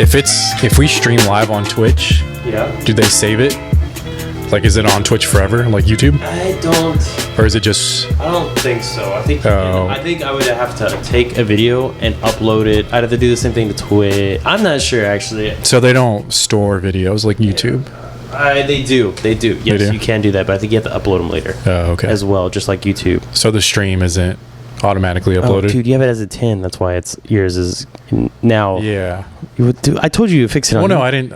If we stream live on Twitch, do they save it? Like, is it on Twitch forever, like YouTube? I don't. Or is it just? I don't think so. I think I would have to take a video and upload it. I'd have to do the same thing to Twitch. I'm not sure actually. So they don't store videos like YouTube? They do. Yes, they do? You can do that, but I think you have to upload them later. Oh, okay. As well, just like YouTube. So the stream isn't automatically uploaded? Oh, dude, you have it as a 10. That's why yours is now. Yeah. I told you to fix it. Well, no, I didn't.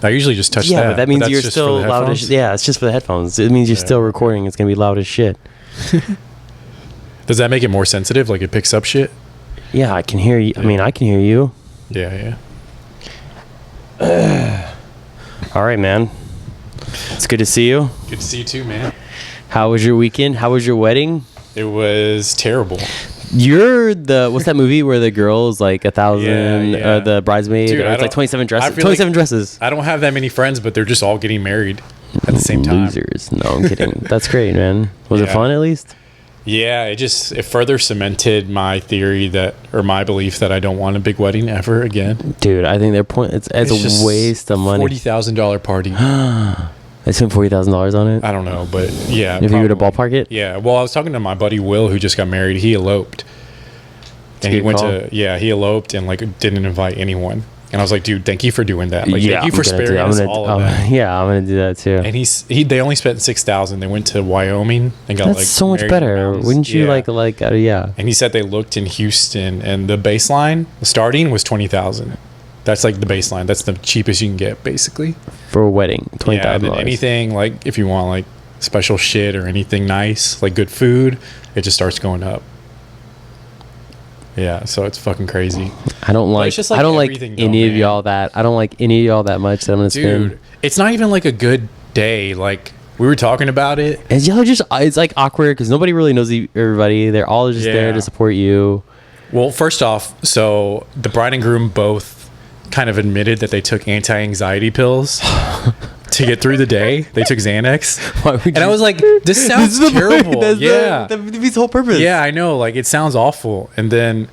I usually just touch that. Yeah, but that means that's you're just still for the loud headphones? as yeah, it's just for the headphones. It means you're still recording. It's going to be loud as shit. Does that make it more sensitive? Like it picks up shit? Yeah, I can hear you. I mean, I can hear you. Yeah. All right, man. It's good to see you. Good to see you too, man. How was your weekend? How was your wedding? It was terrible. You're what's that movie where the girl is like 1,000, the bridesmaid? Dude, it's like 27 dresses. 27 dresses. I don't have that many friends, but they're just all getting married at the same time. Losers. No, I'm kidding. That's great, man. Was it fun at least? Yeah, it further cemented my theory my belief that I don't want a big wedding ever again. Dude, I think it's a waste of money. $40,000 party. I spent $40,000 on it. I don't know, but yeah. If you were to ballpark it? Yeah. Well, I was talking to my buddy Will, who just got married. He eloped. And he he eloped and like didn't invite anyone. And I was like, dude, thank you for doing that. Like, thank you for sparing us all of that. Yeah, I'm gonna do that too. And they only spent $6,000. They went to Wyoming and got That's so much better. Wouldn't you like yeah? And he said they looked in Houston and the baseline, the starting was $20,000. That's like the baseline. That's the cheapest you can get, basically. For a wedding, $20,000. Yeah, anything like if you want like special shit or anything nice, like good food, it just starts going up. Yeah, so it's fucking crazy. I don't like any of y'all that. I don't like any of y'all that much that I'm gonna spend. Dude, it's not even like a good day. Like we were talking about it. And y'all it's like awkward because nobody really knows everybody. They're all just there to support you. Well, first off, so the bride and groom both kind of admitted that they took anti-anxiety pills to get through the day. They took Xanax. I was like, this sounds terrible. That defeats the whole purpose. Yeah, I know. Like, it sounds awful. And then,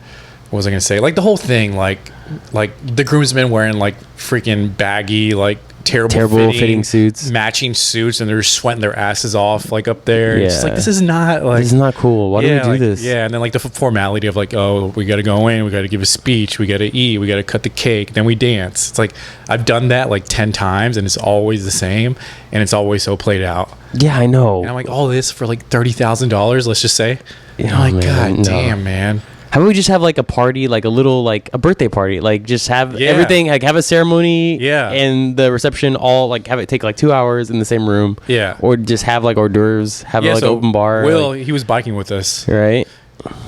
what was I going to say? Like, the whole thing, like the groomsmen wearing, like, freaking baggy, like, terrible fitting suits, matching suits, and they're sweating their asses off, like, up there. Yeah. It's just like, this is not cool. Why do we do this? Yeah, and then, like, the formality of, like, oh, we got to go in, we got to give a speech, we got to eat, we got to cut the cake, then we dance. It's like, I've done that, like, 10 times, and it's always the same, and it's always so played out. Yeah, I know. And I'm like, all this for, like, $30,000, let's just say. Yeah, I'm like, God damn, man. How about we just have like a party, like a little, like a birthday party, like just have everything, like have a ceremony, and the reception all like have it take like 2 hours in the same room, or just have like hors d'oeuvres, have like an open bar. Will, he was biking with us, right?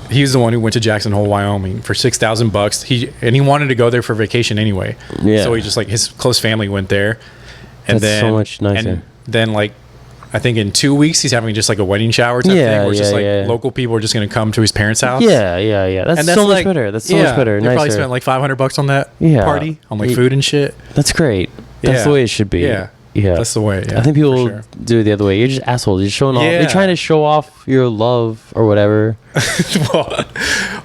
He was the one who went to Jackson Hole, Wyoming for $6,000. He wanted to go there for vacation anyway, so he just like his close family went there, and That's so much nicer. And then like, I think in 2 weeks he's having just like a wedding shower type thing where it's just like local people are just going to come to his parents' house. Yeah. That's so much better. That's so much better. They probably spent like $500 on that party, on like food and shit. That's great. That's the way it should be. Yeah. That's the way. Yeah, I think people do it the other way. You're just assholes. You're showing off. You're trying to show off your love or whatever.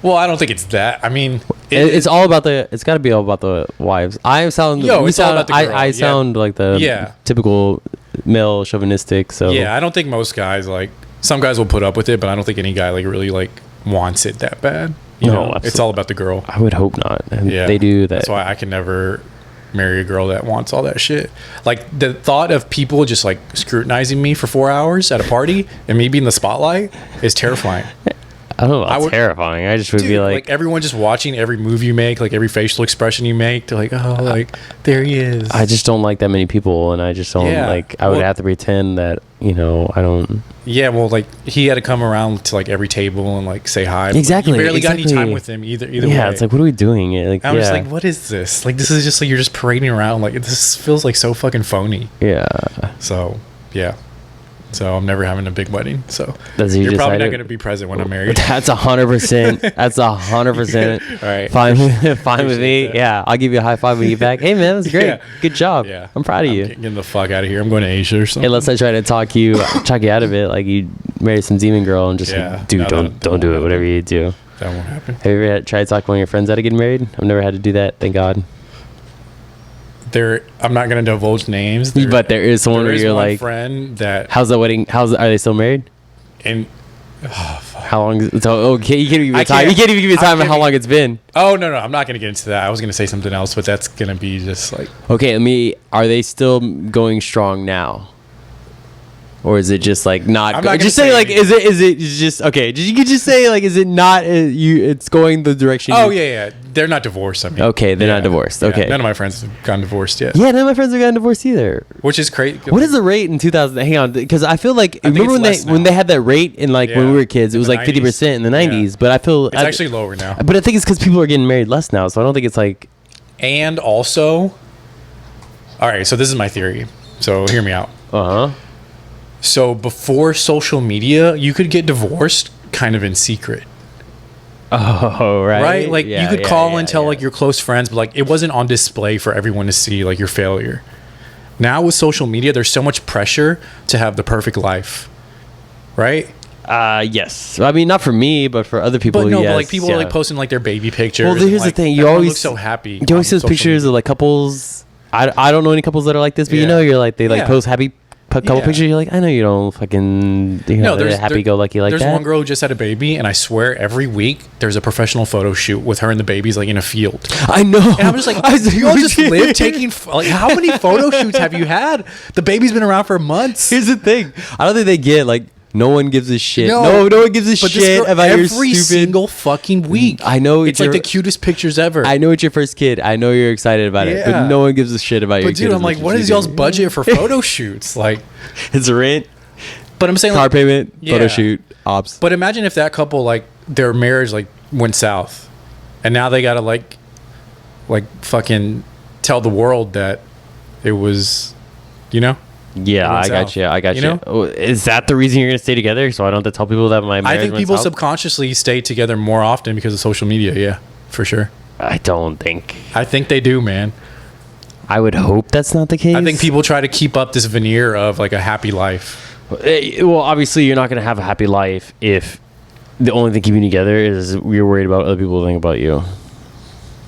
well, I don't think it's that. I mean, it's all about it's got to be all about the wives. I sound. It's all about the girl. I sound like the typical male chauvinistic. So I don't think most guys like. Some guys will put up with it, but I don't think any guy like really like wants it that bad. You know, it's all about the girl. I would hope not. And they do that. That's why I can never marry a girl that wants all that shit. Like the thought of people just like scrutinizing me for 4 hours at a party and me being the spotlight is terrifying. I don't know about terrifying. I just would be like everyone just watching every move you make, like every facial expression you make. They're like, oh, like there he is. I just don't like that many people, and I just don't like. I would have to pretend that I don't. Yeah, well, like he had to come around to like every table and like say hi. Exactly. You barely got any time with him either. Way. Yeah, it's like, what are we doing? Like, I'm just like, what is this? Like, this is just like you're just parading around. Like, this feels like so fucking phony. Yeah. So, yeah. So I'm never having a big wedding. So you're probably not going to be present when I'm married. That's 100%. That's 100%. All right. Fine with me. That. Yeah, I'll give you a high five when you get back. Hey man, that's great. Good job. Yeah. I'm proud of you. Getting the fuck out of here. I'm going to Asia or something. Unless I try to talk you out of it, like you marry some demon girl and just don't do it. Whatever you do. That won't happen. Have you ever tried to talk one of your friends out of getting married? I've never had to do that. Thank God. I'm not gonna divulge names, but there is someone where you're like, friend that. How's the wedding? Are they still married? And how long? You can't even give me time. You can't even give me time on how long it's been. Oh no, I'm not gonna get into that. I was gonna say something else, but that's gonna be just like. Okay, are they still going strong now? Or is it just like not? Just say like, is it just okay? You could just say like, is it not? It's going the direction. Oh yeah. They're not divorced. I mean, okay, they're not divorced. Okay, none of my friends have gotten divorced yet. Yeah, none of my friends have gotten divorced either. Which is crazy. What is the rate in 2000? Hang on, because I feel like remember when they had that rate in like when we were kids, it was like 50% in the 90s. Yeah. But I feel it's actually lower now. But I think it's because people are getting married less now, so I don't think it's like. And also, all right. So this is my theory. So hear me out. So before social media, you could get divorced kind of in secret. Oh, right. Right? Like you could call and tell like your close friends, but like it wasn't on display for everyone to see like your failure. Now with social media, there's so much pressure to have the perfect life. Right? Yes. I mean, not for me, but for other people. But no, but like people are like posting like their baby pictures. Well, here's the thing. You always look so happy. You always see those pictures of like couples. I don't know any couples that are like this, but you're like they like post happy couple pictures. You're like, I know you don't fucking there's happy-go-lucky like that. There's one girl who just had a baby, and I swear every week there's a professional photo shoot with her and the babies like in a field. I know. And I'm just like, you all just live taking like how many photo shoots have you had? The baby's been around for months. Here's the thing. I don't think they get like. No one gives a shit. No one gives a shit about your stupid. Every single fucking week. I know it's like the cutest pictures ever. I know it's your first kid. I know you're excited about it, but no one gives a shit about your kid. But dude, I'm like, what is y'all's budget for photo shoots? Like, it's rent. But I'm saying car payment, photo shoot, ops. But imagine if that couple like their marriage like went south, and now they gotta like fucking tell the world that it was, Yeah, I got you. Is that the reason you're going to stay together? So I don't have to tell people that my marriage I think people subconsciously stay together more often because of social media. Yeah, for sure. I don't think. I think they do, man. I would hope that's not the case. I think people try to keep up this veneer of like a happy life. Well, obviously you're not going to have a happy life if the only thing keeping you together is you're worried about other people think about you.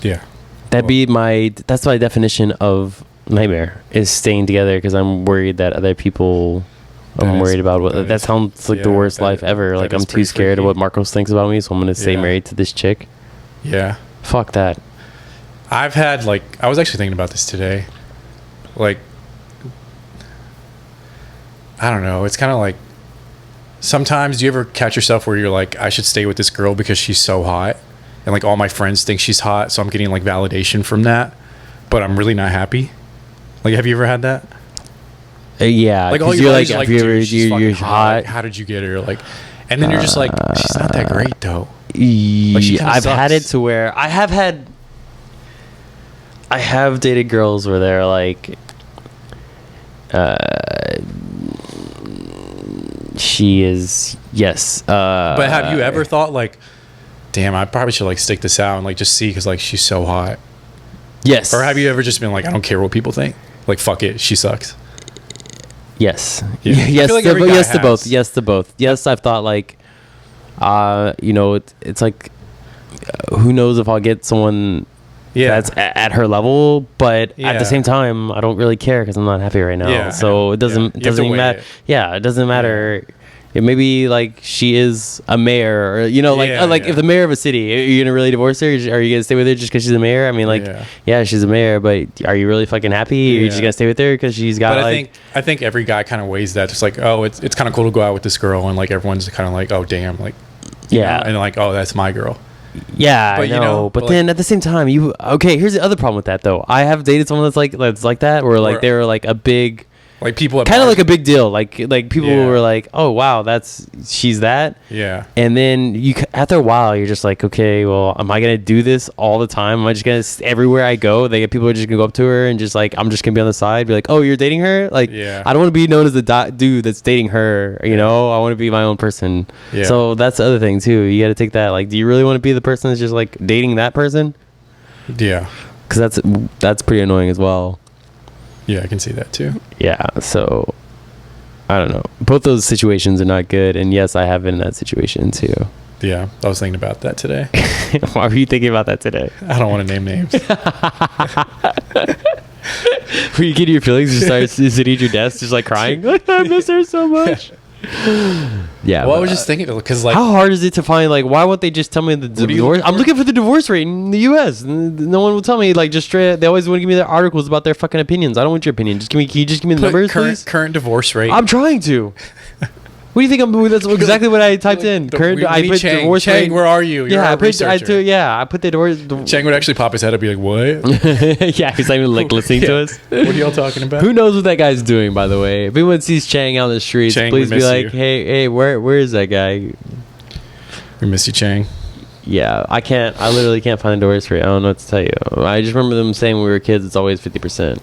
Yeah. That's my definition of nightmare is staying together because I'm worried that other people I'm worried about what that sounds like the worst life ever. Like I'm too scared of what Marcos thinks about me, so I'm gonna stay married to this chick. Yeah. Fuck that. I've had I was actually thinking about this today. Like I don't know, it's kinda like sometimes do you ever catch yourself where you're like, I should stay with this girl because she's so hot and like all my friends think she's hot, so I'm getting like validation from that, but I'm really not happy. Like, have you ever had that? Yeah. Like, all you're like, you're hot. Like, how did you get her? Like, and then you're just like, she's not that great, though. Like, I've had it to where I have dated girls where they're like, she is, yes. But have you ever thought, like, damn, I probably should, like, stick this out and, like, just see because, like, she's so hot? Yes. Or have you ever just been like, I don't care what people think? Like, fuck it, she sucks. Yes. Yeah. Yes, like yes to both. Yes to both. Yes, I've thought like, it's like, who knows if I'll get someone that's at her level, but at the same time, I don't really care because I'm not happy right now. Yeah, so it doesn't even matter. Yeah, it doesn't matter. It maybe like she is a mayor, or if the mayor of a city, are you gonna really divorce her? Or are you gonna stay with her just because she's a mayor? I mean, like, she's a mayor, but are you really fucking happy? Or are you just gonna stay with her because she's got? But I think every guy kind of weighs that. Just like, oh, it's kind of cool to go out with this girl, and like everyone's kind of like, oh damn, like, and like, oh, that's my girl. Yeah, but I know. But then at the same time, here's the other problem with that though. I have dated someone that's like that, where like they're like a big. Like people kind of like a big deal. Like people were like, oh wow, she's that. Yeah. And then after a while, you're just like, okay, well, am I gonna do this all the time? Am I just gonna everywhere I go? People are just gonna go up to her and just like, I'm just gonna be on the side, be like, oh, you're dating her? Like, I don't want to be known as the dude that's dating her. You know, I want to be my own person. Yeah. So that's the other thing too. You got to take that. Like, do you really want to be the person that's just like dating that person? Yeah. Because that's pretty annoying as well. Yeah, I can see that too. Yeah, so I don't know. Both those situations are not good, and yes, I have been in that situation too. Yeah, I was thinking about that today. Why were you thinking about that today? I don't want to name names. Where you get your feelings and start sitting at your desk just like crying. I miss her so much. Yeah. Well, I was just thinking because like, how hard is it to find like? Why won't they just tell me the divorce? I'm looking for the divorce rate in the U.S. No one will tell me like just straight. They always want to give me their articles about their fucking opinions. I don't want your opinion. Just give me. Can you just give me the numbers, please? Current divorce rate. I'm trying to. What do you think I'm doing? That's exactly what I typed in. I put Chang, divorce Chang, rate. Where are you? You're I put the divorce. Chang would actually pop his head up, and be like, "What?" Yeah, he's not even like listening to us. What are y'all talking about? Who knows what that guy's doing? By the way, if anyone sees Chang out on the streets, Chang, please be like, you. "Hey, where is that guy?" We miss you, Chang. Yeah, I literally can't find a divorce rate. I don't know what to tell you. I just remember them saying when we were kids, it's always 50%.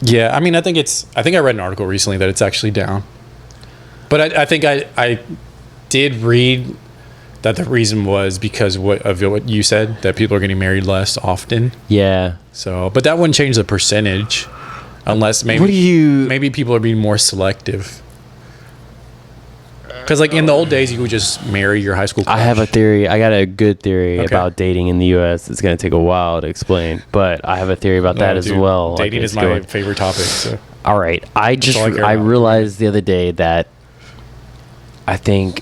Yeah, I mean, I think I read an article recently that it's actually down. But I think I did read that the reason was because of what you said, that people are getting married less often. Yeah. So, but that wouldn't change the percentage unless maybe people are being more selective. Because like in the old days, you would just marry your high school crush. I have a theory. I got a good theory about dating in the U.S. It's going to take a while to explain, but I have a theory about that as well. Dating is my favorite topic. So. All right. I realized the other day that I think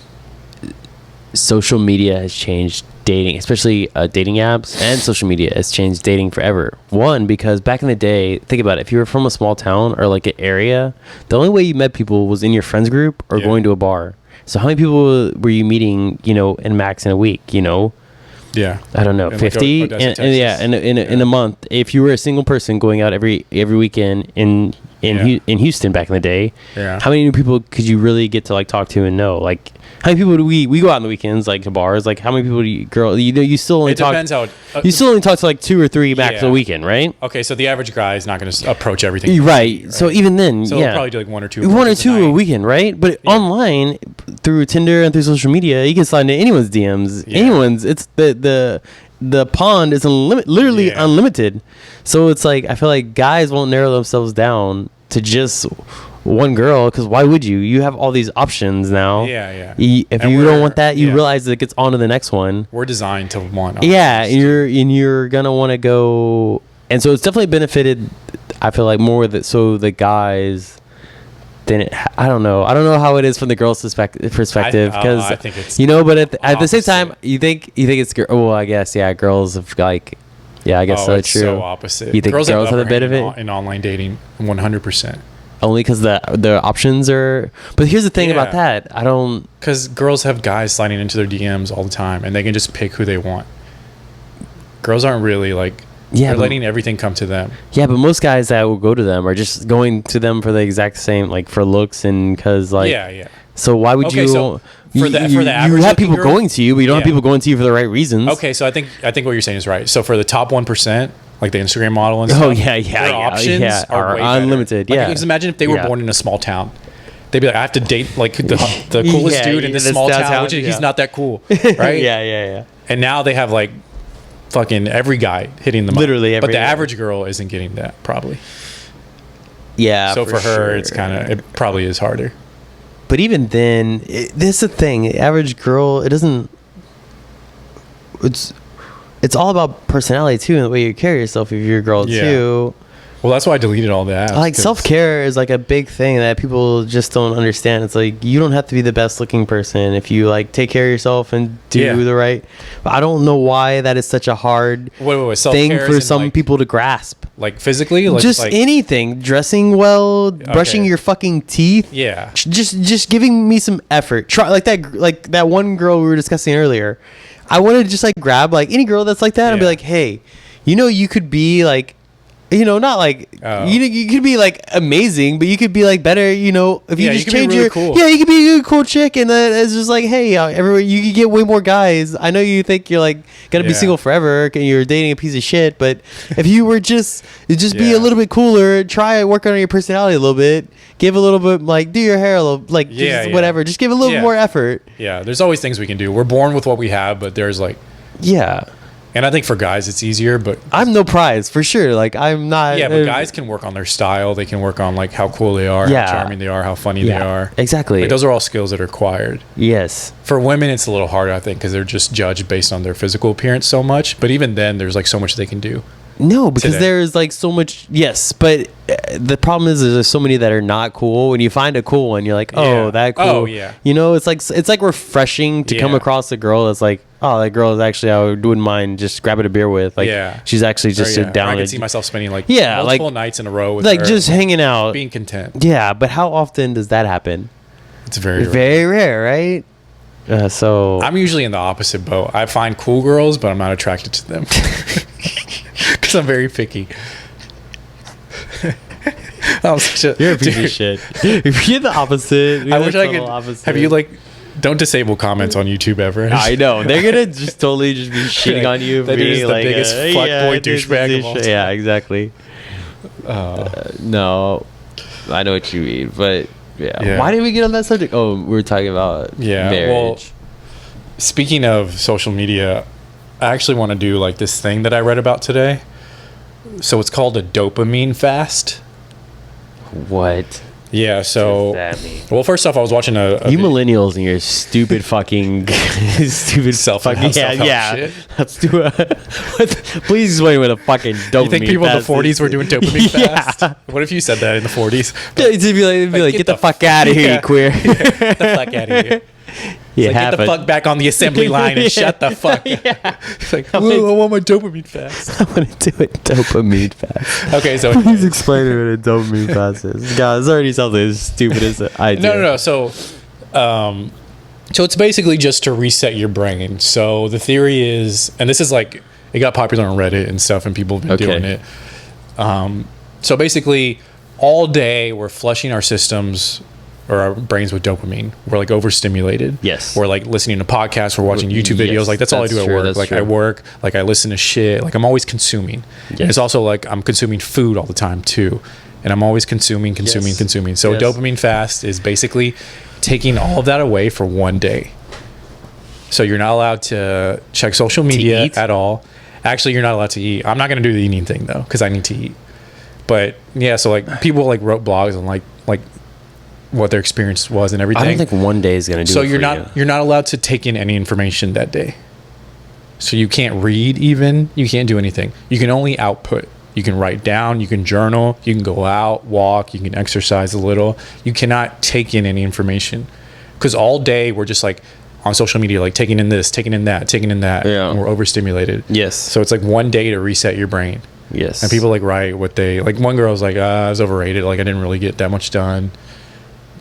social media has changed dating, especially dating apps and social media has changed dating forever. One, because back in the day, think about it. If you were from a small town or like an area, the only way you met people was in your friends group or going to a bar. So how many people were you meeting, in max in a week, Yeah. I don't know, 50? In a month. If you were a single person going out every weekend in Houston back in the day, how many new people could you really get to like talk to and know? Like how many people do we go out on the weekends like to bars? Like how many people do you still only talk? It depends how you still only talk to like 2 or 3 max a weekend, right? Okay, so the average guy is not going to approach everything. Right. So even then, so they'll probably do like 1 or 2. 1 or 2 a weekend, right? But online through Tinder and through social media, you can slide into anyone's DMs. Yeah. Anyone's. It's the pond is literally unlimited. So it's like I feel like guys won't narrow themselves down to just one girl, because why would you? You have all these options now. Yeah. If you don't want that, you realize that it gets on to the next one. We're designed to want options. Yeah, you're gonna want to go, and so it's definitely benefited. I feel like more that so the guys. Then I don't know how it is from the girl's perspective because I think it's but at the same time you think it's well I guess girls have like I guess so true. So opposite. You think girls have a bit of it in online dating 100%. Only because the options are. But here's the thing about that. I don't. Because girls have guys sliding into their DMs all the time, and they can just pick who they want. Girls aren't really like. They're letting everything come to them. Yeah, but most guys that will go to them are just going to them for the exact same, like for looks and because like. Yeah. So why would you? So for the average, you have people going to you, but you don't have people going to you for the right reasons. Okay, so I think what you're saying is right. So for the top 1%. Like the Instagram model and stuff. Their options are way unlimited. Better. Just imagine if they were born in a small town. They'd be like, I have to date like the coolest dude in this small town, which he's not that cool, right? Yeah. And now they have like fucking every guy hitting them literally up. But the average girl isn't getting that probably. Yeah. So for her, it's it probably is harder. But even then, this is the thing. The average girl, it doesn't. It's all about personality too, and the way you carry yourself if you're a girl too. Well, that's why I deleted all the apps. Like self-care is like a big thing that people just don't understand. It's like you don't have to be the best looking person if you like take care of yourself and do the right. But I don't know why that is such a hard thing for some people to grasp. Like physically, just anything, dressing well, brushing your fucking teeth. Yeah, just giving me some effort. Try like that one girl we were discussing earlier. I want to just like grab like any girl that's like that and be like, hey, you could be like, not like you could be like amazing, but you could be like better, if you just change your cool. You could be a cool chick, and then it's just like, hey, everywhere you could get way more guys. I know you think you're like gonna be single forever and you're dating a piece of shit, but if you were just be a little bit cooler, try work on your personality a little bit, give a little bit like do your hair a little like whatever, just give a little more effort. Yeah, there's always things we can do. We're born with what we have, but there's like and I think for guys it's easier, but I'm no prize for sure. Like I'm not. Yeah, but guys can work on their style. They can work on like how cool they are, how charming they are, how funny they are. Exactly. Like, those are all skills that are acquired. Yes. For women, it's a little harder, I think, because they're just judged based on their physical appearance so much. But even then, there's like so much they can do. No, because there's like so much. Yes, but the problem is there's so many that are not cool. When you find a cool one, you're like, oh, that cool. Oh, yeah. You know, it's like refreshing to come across a girl that's like, oh, that girl is actually I wouldn't mind just grabbing a beer with. Like, she's actually just down. I can see myself spending multiple nights in a row with like her, just hanging out, being content. Yeah, but how often does that happen? It's very rare, right? So I'm usually in the opposite boat. I find cool girls, but I'm not attracted to them because I'm very picky. You're a piece of shit. If you're the opposite, I wish I could. Opposite. Have you don't disable comments on YouTube ever? I know they're gonna just totally just be shitting on you. That is the biggest fuckboy douchebag of all time. Yeah, exactly. No, I know what you mean, but. Yeah. Why did we get on that subject? Oh, we were talking about marriage. Well, speaking of social media, I actually want to do this thing that I read about today. So it's called a dopamine fast. What? Yeah, so... What does that mean? Well, first off, I was watching you millennials and your stupid fucking... stupid self-help shit. Let's do a... Please explain what a fucking dopamine You think people in the 40s were doing dopamine fast? What if you said that in the 40s? It'd be like, get the fuck out of here, you queer. Get the fuck out of here. Get the fuck back on the assembly line and shut the fuck up. It's like, I want my dopamine fast. I want to do a dopamine fast. Okay, so... Please explain what a dopamine fast is. God, this already sounds like as stupid as I do. No. So it's basically just to reset your brain. So the theory is... And this is it got popular on Reddit and stuff, and people have been doing it. So basically, all day we're flushing our systems... or our brains with dopamine. We're overstimulated. Yes. We're listening to podcasts. We're watching YouTube videos. That's all I do at work. I work. I listen to shit. I'm always consuming. Yes. And it's also I'm consuming food all the time too, and I'm always consuming. So a dopamine fast is basically taking all of that away for one day. So you're not allowed to check social media at all. Actually, you're not allowed to eat. I'm not going to do the eating thing though, because I need to eat. But yeah, so people wrote blogs on what their experience was and everything. I don't think one day is going to do it. So you're not allowed to take in any information that day. So you can't read even. You can't do anything. You can only output. You can write down. You can journal. You can go out, walk. You can exercise a little. You cannot take in any information because all day we're just on social media, taking in this, taking in that, taking in that. Yeah. And we're overstimulated. Yes. So it's one day to reset your brain. Yes. And people write what they one girl was I was overrated. I didn't really get that much done.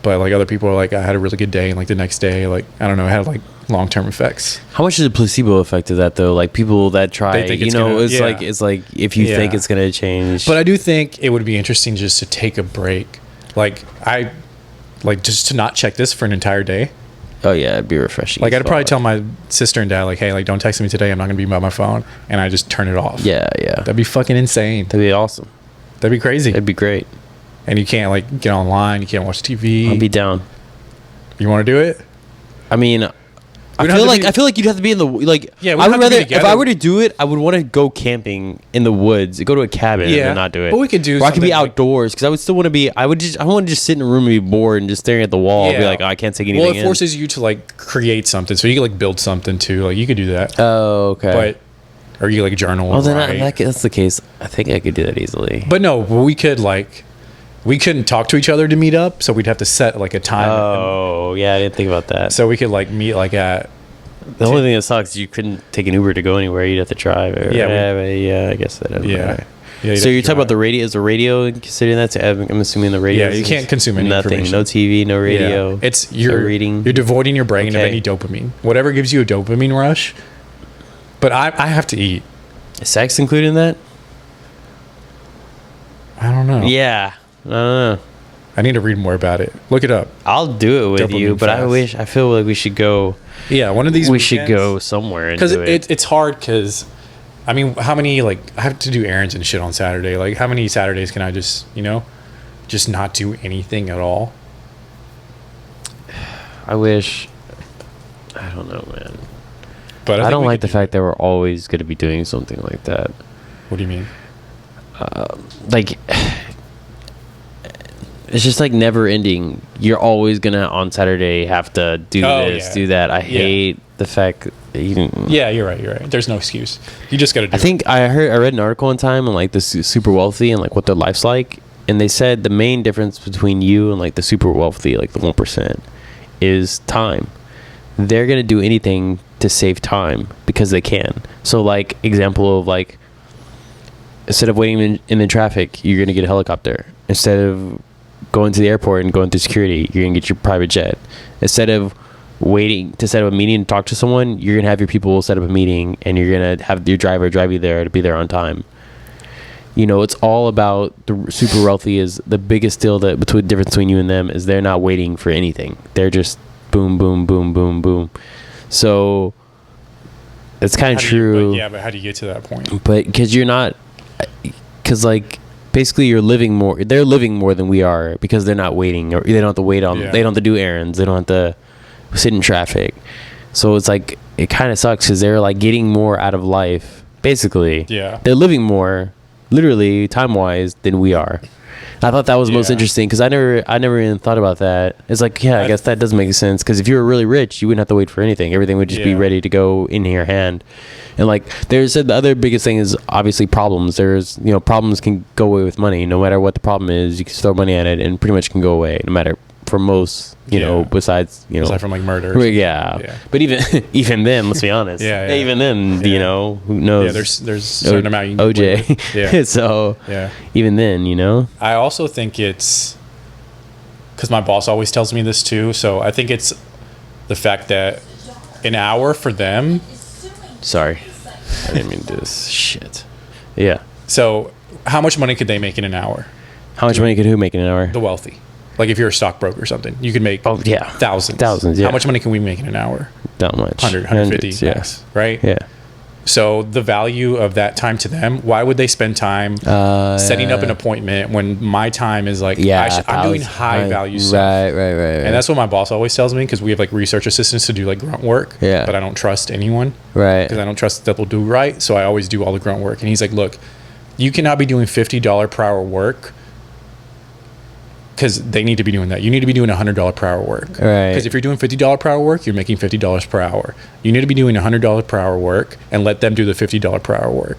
But other people are I had a really good day, and the next day, I don't know, it had long-term effects. How much is the placebo effect of that though? People that try, it's if you think it's gonna change. But I do think it would be interesting just to take a break, just to not check this for an entire day. Oh yeah, it'd be refreshing. I'd probably tell my sister and dad hey, don't text me today. I'm not gonna be by my phone, and I just turn it off. Yeah. That'd be fucking insane. That'd be awesome. That'd be crazy. That'd be great. And you can't get online. You can't watch TV. I'll be down. You want to do it? I mean, I feel like you'd have to be in the Yeah, I would rather if I were to do it, I would want to go camping in the woods, go to a cabin, and not do it. But we could do. Or I could be outdoors because I would still want to be. I want to just sit in a room and be bored and just staring at the wall. And be oh, I can't take anything. Well, it forces you to create something, so you could build something too. You could do that. Oh, okay. Or you journal. Oh, then that's the case. I think I could do that easily. But no, we could we couldn't talk to each other to meet up, so we'd have to set a time. Oh, yeah, I didn't think about that. So we could meet at. The only thing that sucks is you couldn't take an Uber to go anywhere. You'd have to drive. Yeah, I guess that. Yeah. So you're talking about the radio? Is the radio considering that? I'm assuming the radio. Yeah, you can't consume any nothing. No TV, no radio. Yeah. It's you're reading. You're devoiding your brain of any dopamine. Whatever gives you a dopamine rush. But I have to eat. Is sex included in that? I don't know. Yeah. I don't know. I need to read more about it. Look it up. I'll do it with you, but I feel like we should go. Yeah, one of these. We should go somewhere and do it. It's hard because, I mean, how many I have to do errands and shit on Saturday. How many Saturdays can I just just not do anything at all? I wish. I don't know, man. But I don't like the fact that we're always going to be doing something like that. What do you mean? It's just like never ending. You're always gonna on Saturday have to do do that. I hate the fact that you didn't. Yeah, you're right. There's no excuse. You just gotta do I think I read an article one time on like the super wealthy and like what their life's like, and they said the main difference between you and like the super wealthy, like the 1%, is time. They're gonna do anything to save time because they can. So like example of like, instead of waiting in the traffic, you're gonna get a helicopter. Instead of going to the airport and going through security, you're gonna get your private jet. Instead of waiting to set up a meeting and talk to someone, you're gonna have your people set up a meeting, and you're gonna have your driver drive you there to be there on time. You know, it's all about the super wealthy. Is the biggest deal that difference between you and them is they're not waiting for anything. They're just boom, boom, boom, boom, boom. So it's kind of true. But how do you get to that point? But because like basically you're living more. They're living more than we are because they're not waiting, or they don't have to wait on. They don't have to do errands. They don't have to sit in traffic. So it's like it kind of sucks because they're like getting more out of life. Basically, they're living more, literally time wise, than we are. I thought that was most interesting because I never even thought about that. It's like, I guess that does make sense, because if you were really rich, you wouldn't have to wait for anything. Everything would just be ready to go in your hand. And like they said, the other biggest thing is obviously problems. There's, problems can go away with money. No matter what the problem is, you can throw money at it and pretty much can go away. No matter, for most, besides, aside from like murder. But even then, let's be honest. Even then, who knows? Yeah, there's a certain amount you can OJ. So even then, I also think it's because my boss always tells me this too. So I think it's the fact that an hour for them. Sorry, I didn't mean to do this. Shit. Yeah. So how much money could they make in an hour? How much money could who make in an hour? The wealthy. Like if you're a stockbroker or something, you could make thousands. Yeah. How much money can we make in an hour? Not much. 100, 150 max, right? Yeah. So the value of that time to them, why would they spend time setting up an appointment when my time is like, I'm doing high value stuff. Right. And that's what my boss always tells me, because we have like research assistants to do like grunt work, but I don't trust anyone. Right. Because I don't trust that they'll do right. So I always do all the grunt work. And he's like, look, you cannot be doing $50 per hour work, because they need to be doing that. You need to be doing $100 per hour work. Right. Because if you're doing $50 per hour work, you're making $50 per hour. You need to be doing $100 per hour work and let them do the $50 per hour work.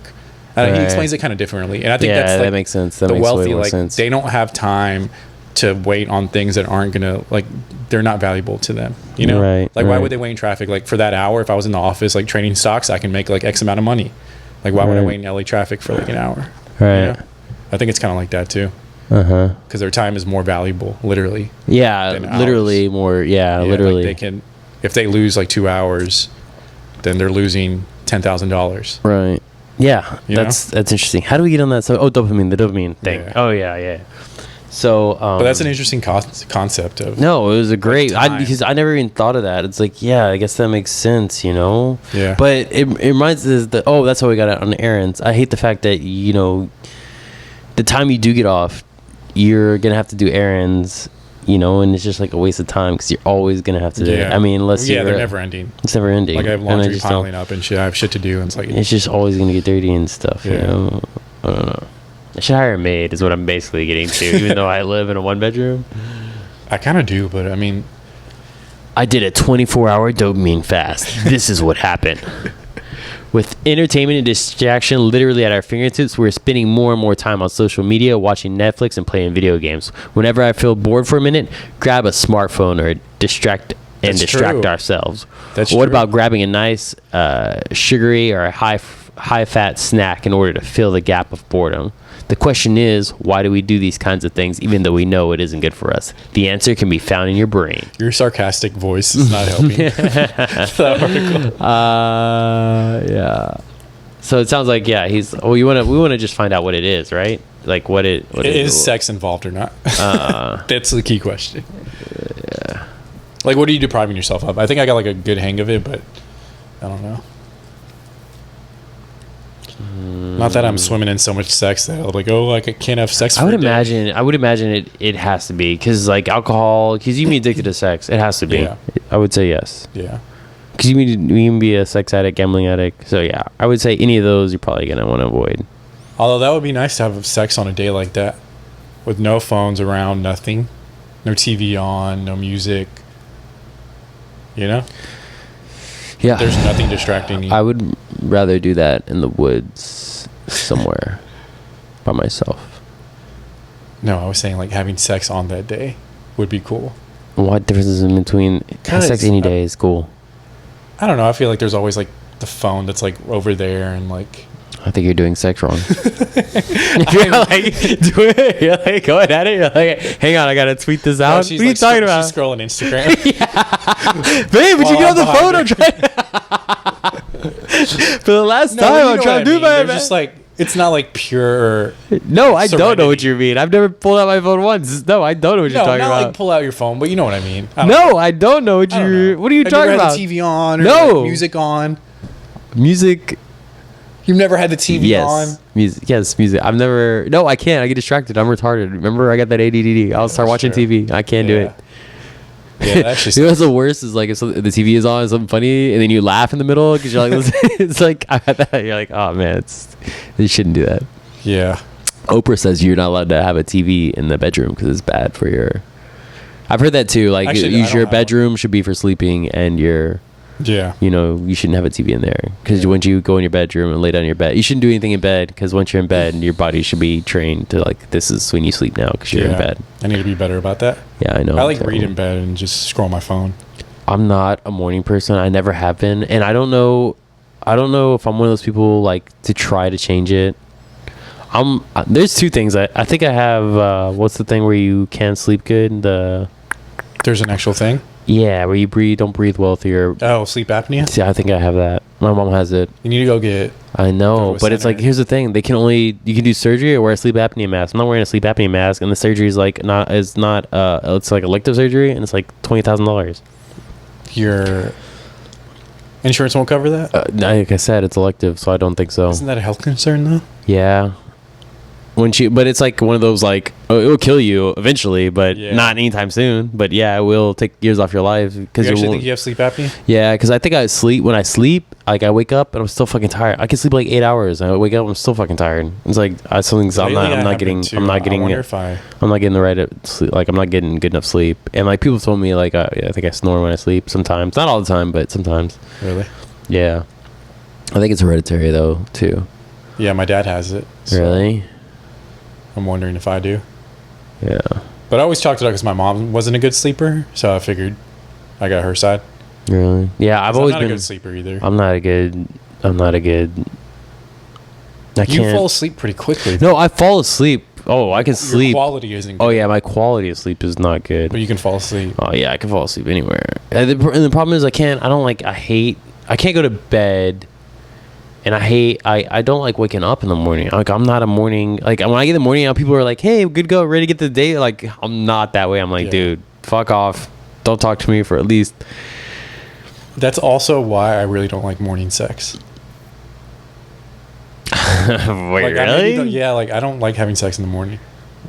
And he explains it kind of differently. And I think that's like, that makes sense. That the makes wealthy, way more like sense. they don't have time to wait on things that aren't gonna, like, they're not valuable to them. Why would they wait in traffic? Like for that hour, if I was in the office like trading stocks, I can make like X amount of money. Like why would I wait in LA traffic for like an hour? Right. I think it's kind of like that too. Because their time is more valuable, literally. Literally more. Literally. Like they can, if they lose like 2 hours, then they're losing $10,000. Right. Yeah, that's interesting. How do we get on that? So, the dopamine thing. Yeah. Oh yeah. So, but that's an interesting concept of. No, it was a great. Because I never even thought of that. It's like, I guess that makes sense, Yeah. But it reminds us that that's how we got out on errands. I hate the fact that the time you do get off, you're gonna have to do errands, and it's just like a waste of time because you're always gonna have to do it. I mean, unless they're never ending. It's never ending. Like I have laundry piling up and shit. I have shit to do, and it's just always gonna get dirty and stuff. I don't know. I should hire a maid, is what I'm basically getting to, even though I live in a 1-bedroom. I kind of do, but I mean, I did a 24-hour dopamine fast. This is what happened. With entertainment and distraction literally at our fingertips, we're spending more and more time on social media, watching Netflix, and playing video games. Whenever I feel bored for a minute, grab a smartphone or distract ourselves. What about grabbing a nice sugary or high-fat snack in order to fill the gap of boredom? The question is, why do we do these kinds of things even though we know it isn't good for us? The answer can be found in your brain. Your sarcastic voice is not helping. That article. Yeah. So it sounds like he's. We want to just find out what it is, right? Like what is sex involved or not? That's the key question. Yeah. Like, what are you depriving yourself of? I think I got like a good hang of it, but I don't know. Not that I'm swimming in so much sex that I'm like, I can't have sex. I would imagine it has to be, because like alcohol, because you can be addicted to sex. It has to be. Yeah. I would say yes. Yeah. Because you can be a sex addict, gambling addict. So yeah, I would say any of those you're probably gonna want to avoid. Although that would be nice to have sex on a day like that. with no phones around, nothing, no TV on, no music. You know? Yeah. There's nothing distracting you. I would rather do that in the woods somewhere by myself. No, I was saying like having sex on that day would be cool. What difference is in between? Sex any day is cool. I don't know. I feel like there's always like the phone that's like over there and like. I think you're doing sex wrong. You're like, do it. You're like going at it. You're like, hang on, I gotta tweet this out. What are you talking about? She's scrolling Instagram. Babe, would you get on the phone? I'm trying. For the last time, I'm trying to do my. Just like it's not like pure. No, I don't know what you mean. I've never pulled out my phone once. No, I don't know what you're talking about. Not like pull out your phone, but you know what I mean. I don't know what you. What are you talking about? Have you ever had the TV on? Or like music on. Music. You've never had the TV on? Music. Yes, music. I've never. No, I can't. I get distracted. I'm retarded. Remember, I got that ADD. I'll start watching TV. I can't do it. Yeah, that actually. You know what's the worst is like if the TV is on, something funny, and then you laugh in the middle because you're like, it's like I got that. You're like, oh man, you shouldn't do that. Yeah. Oprah says you're not allowed to have a TV in the bedroom because it's bad for your. I've heard that too. Like, your bedroom should be for sleeping, and your. Yeah. You know, you shouldn't have a TV in there because once you go in your bedroom and lay down in your bed, you shouldn't do anything in bed because once you're in bed, your body should be trained to like, this is when you sleep now because you're in bed. I need to be better about that. Yeah, I know. I like read in bed and just scroll my phone. I'm not a morning person. I never have been. And I don't know if I'm one of those people like to try to change it. There's two things. I think I have, what's the thing where you can't sleep good? There's an actual thing? Yeah, where you don't breathe well through your... Oh, sleep apnea? See, I think I have that. My mom has it. You need to go get... I know, but it's like, here's the thing. You can do surgery or wear a sleep apnea mask. I'm not wearing a sleep apnea mask, and the surgery is like it's like elective surgery, and it's like $20,000. Your insurance won't cover that? Like I said, it's elective, so I don't think so. Isn't that a health concern, though? Yeah. But it's like one of those like, it will kill you eventually, but not anytime soon. But yeah, it will take years off your life because you actually think you have sleep apnea? Yeah, because I think when I sleep, like I wake up and I'm still fucking tired. I can sleep like 8 hours and I wake up, I'm still fucking tired. It's like I'm not getting the right sleep. Like I'm not getting good enough sleep. And like people told me like I think I snore when I sleep sometimes, not all the time, but sometimes. Really? Yeah, I think it's hereditary though too. Yeah, my dad has it. So. Really? I'm wondering if I do. Yeah. But I always talked it out because my mom wasn't a good sleeper, so I figured I got her side. Really? Yeah, I've always been a good sleeper either. I'm not a good. You fall asleep pretty quickly. No, I fall asleep. Oh, I can sleep. Your quality isn't good. Oh yeah, my quality of sleep is not good. But you can fall asleep. Oh yeah, I can fall asleep anywhere. And the problem is I can't go to bed. And I don't like waking up in the morning. Like I'm not a morning, like when I get in the morning, people are like, hey, good to go, ready to get the day. Like I'm not that way. I'm like, dude, fuck off. Don't talk to me for at least. That's also why I really don't like morning sex. Wait, really? Yeah, like I don't like having sex in the morning.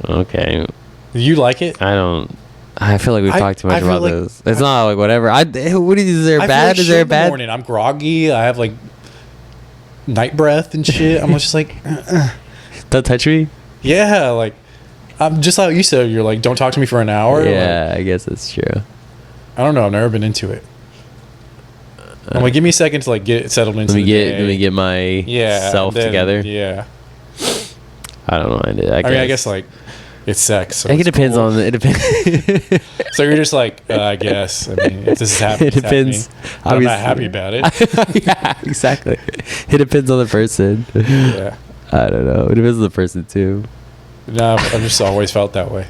Okay. You like it? I don't. I feel like we've talked too much about this. It's not like whatever. Is there bad? Is there bad? Morning, I'm groggy. I have like night breath and shit. I'm just like don't touch me. Yeah, like I'm just like you said, you're like, don't talk to me for an hour. Yeah, like, I guess that's true. I don't know, I've never been into it. I'm like, give me a second to like get settled into let me get my self together. Yeah, I don't know. I guess like it's sex, so I think it depends on it depends. So you're just like I guess, I mean, if this is happening, it depends. I'm not happy about it. Yeah, exactly. It depends on the person. Yeah, I don't know. It depends on the person too. No, I've just always felt that way.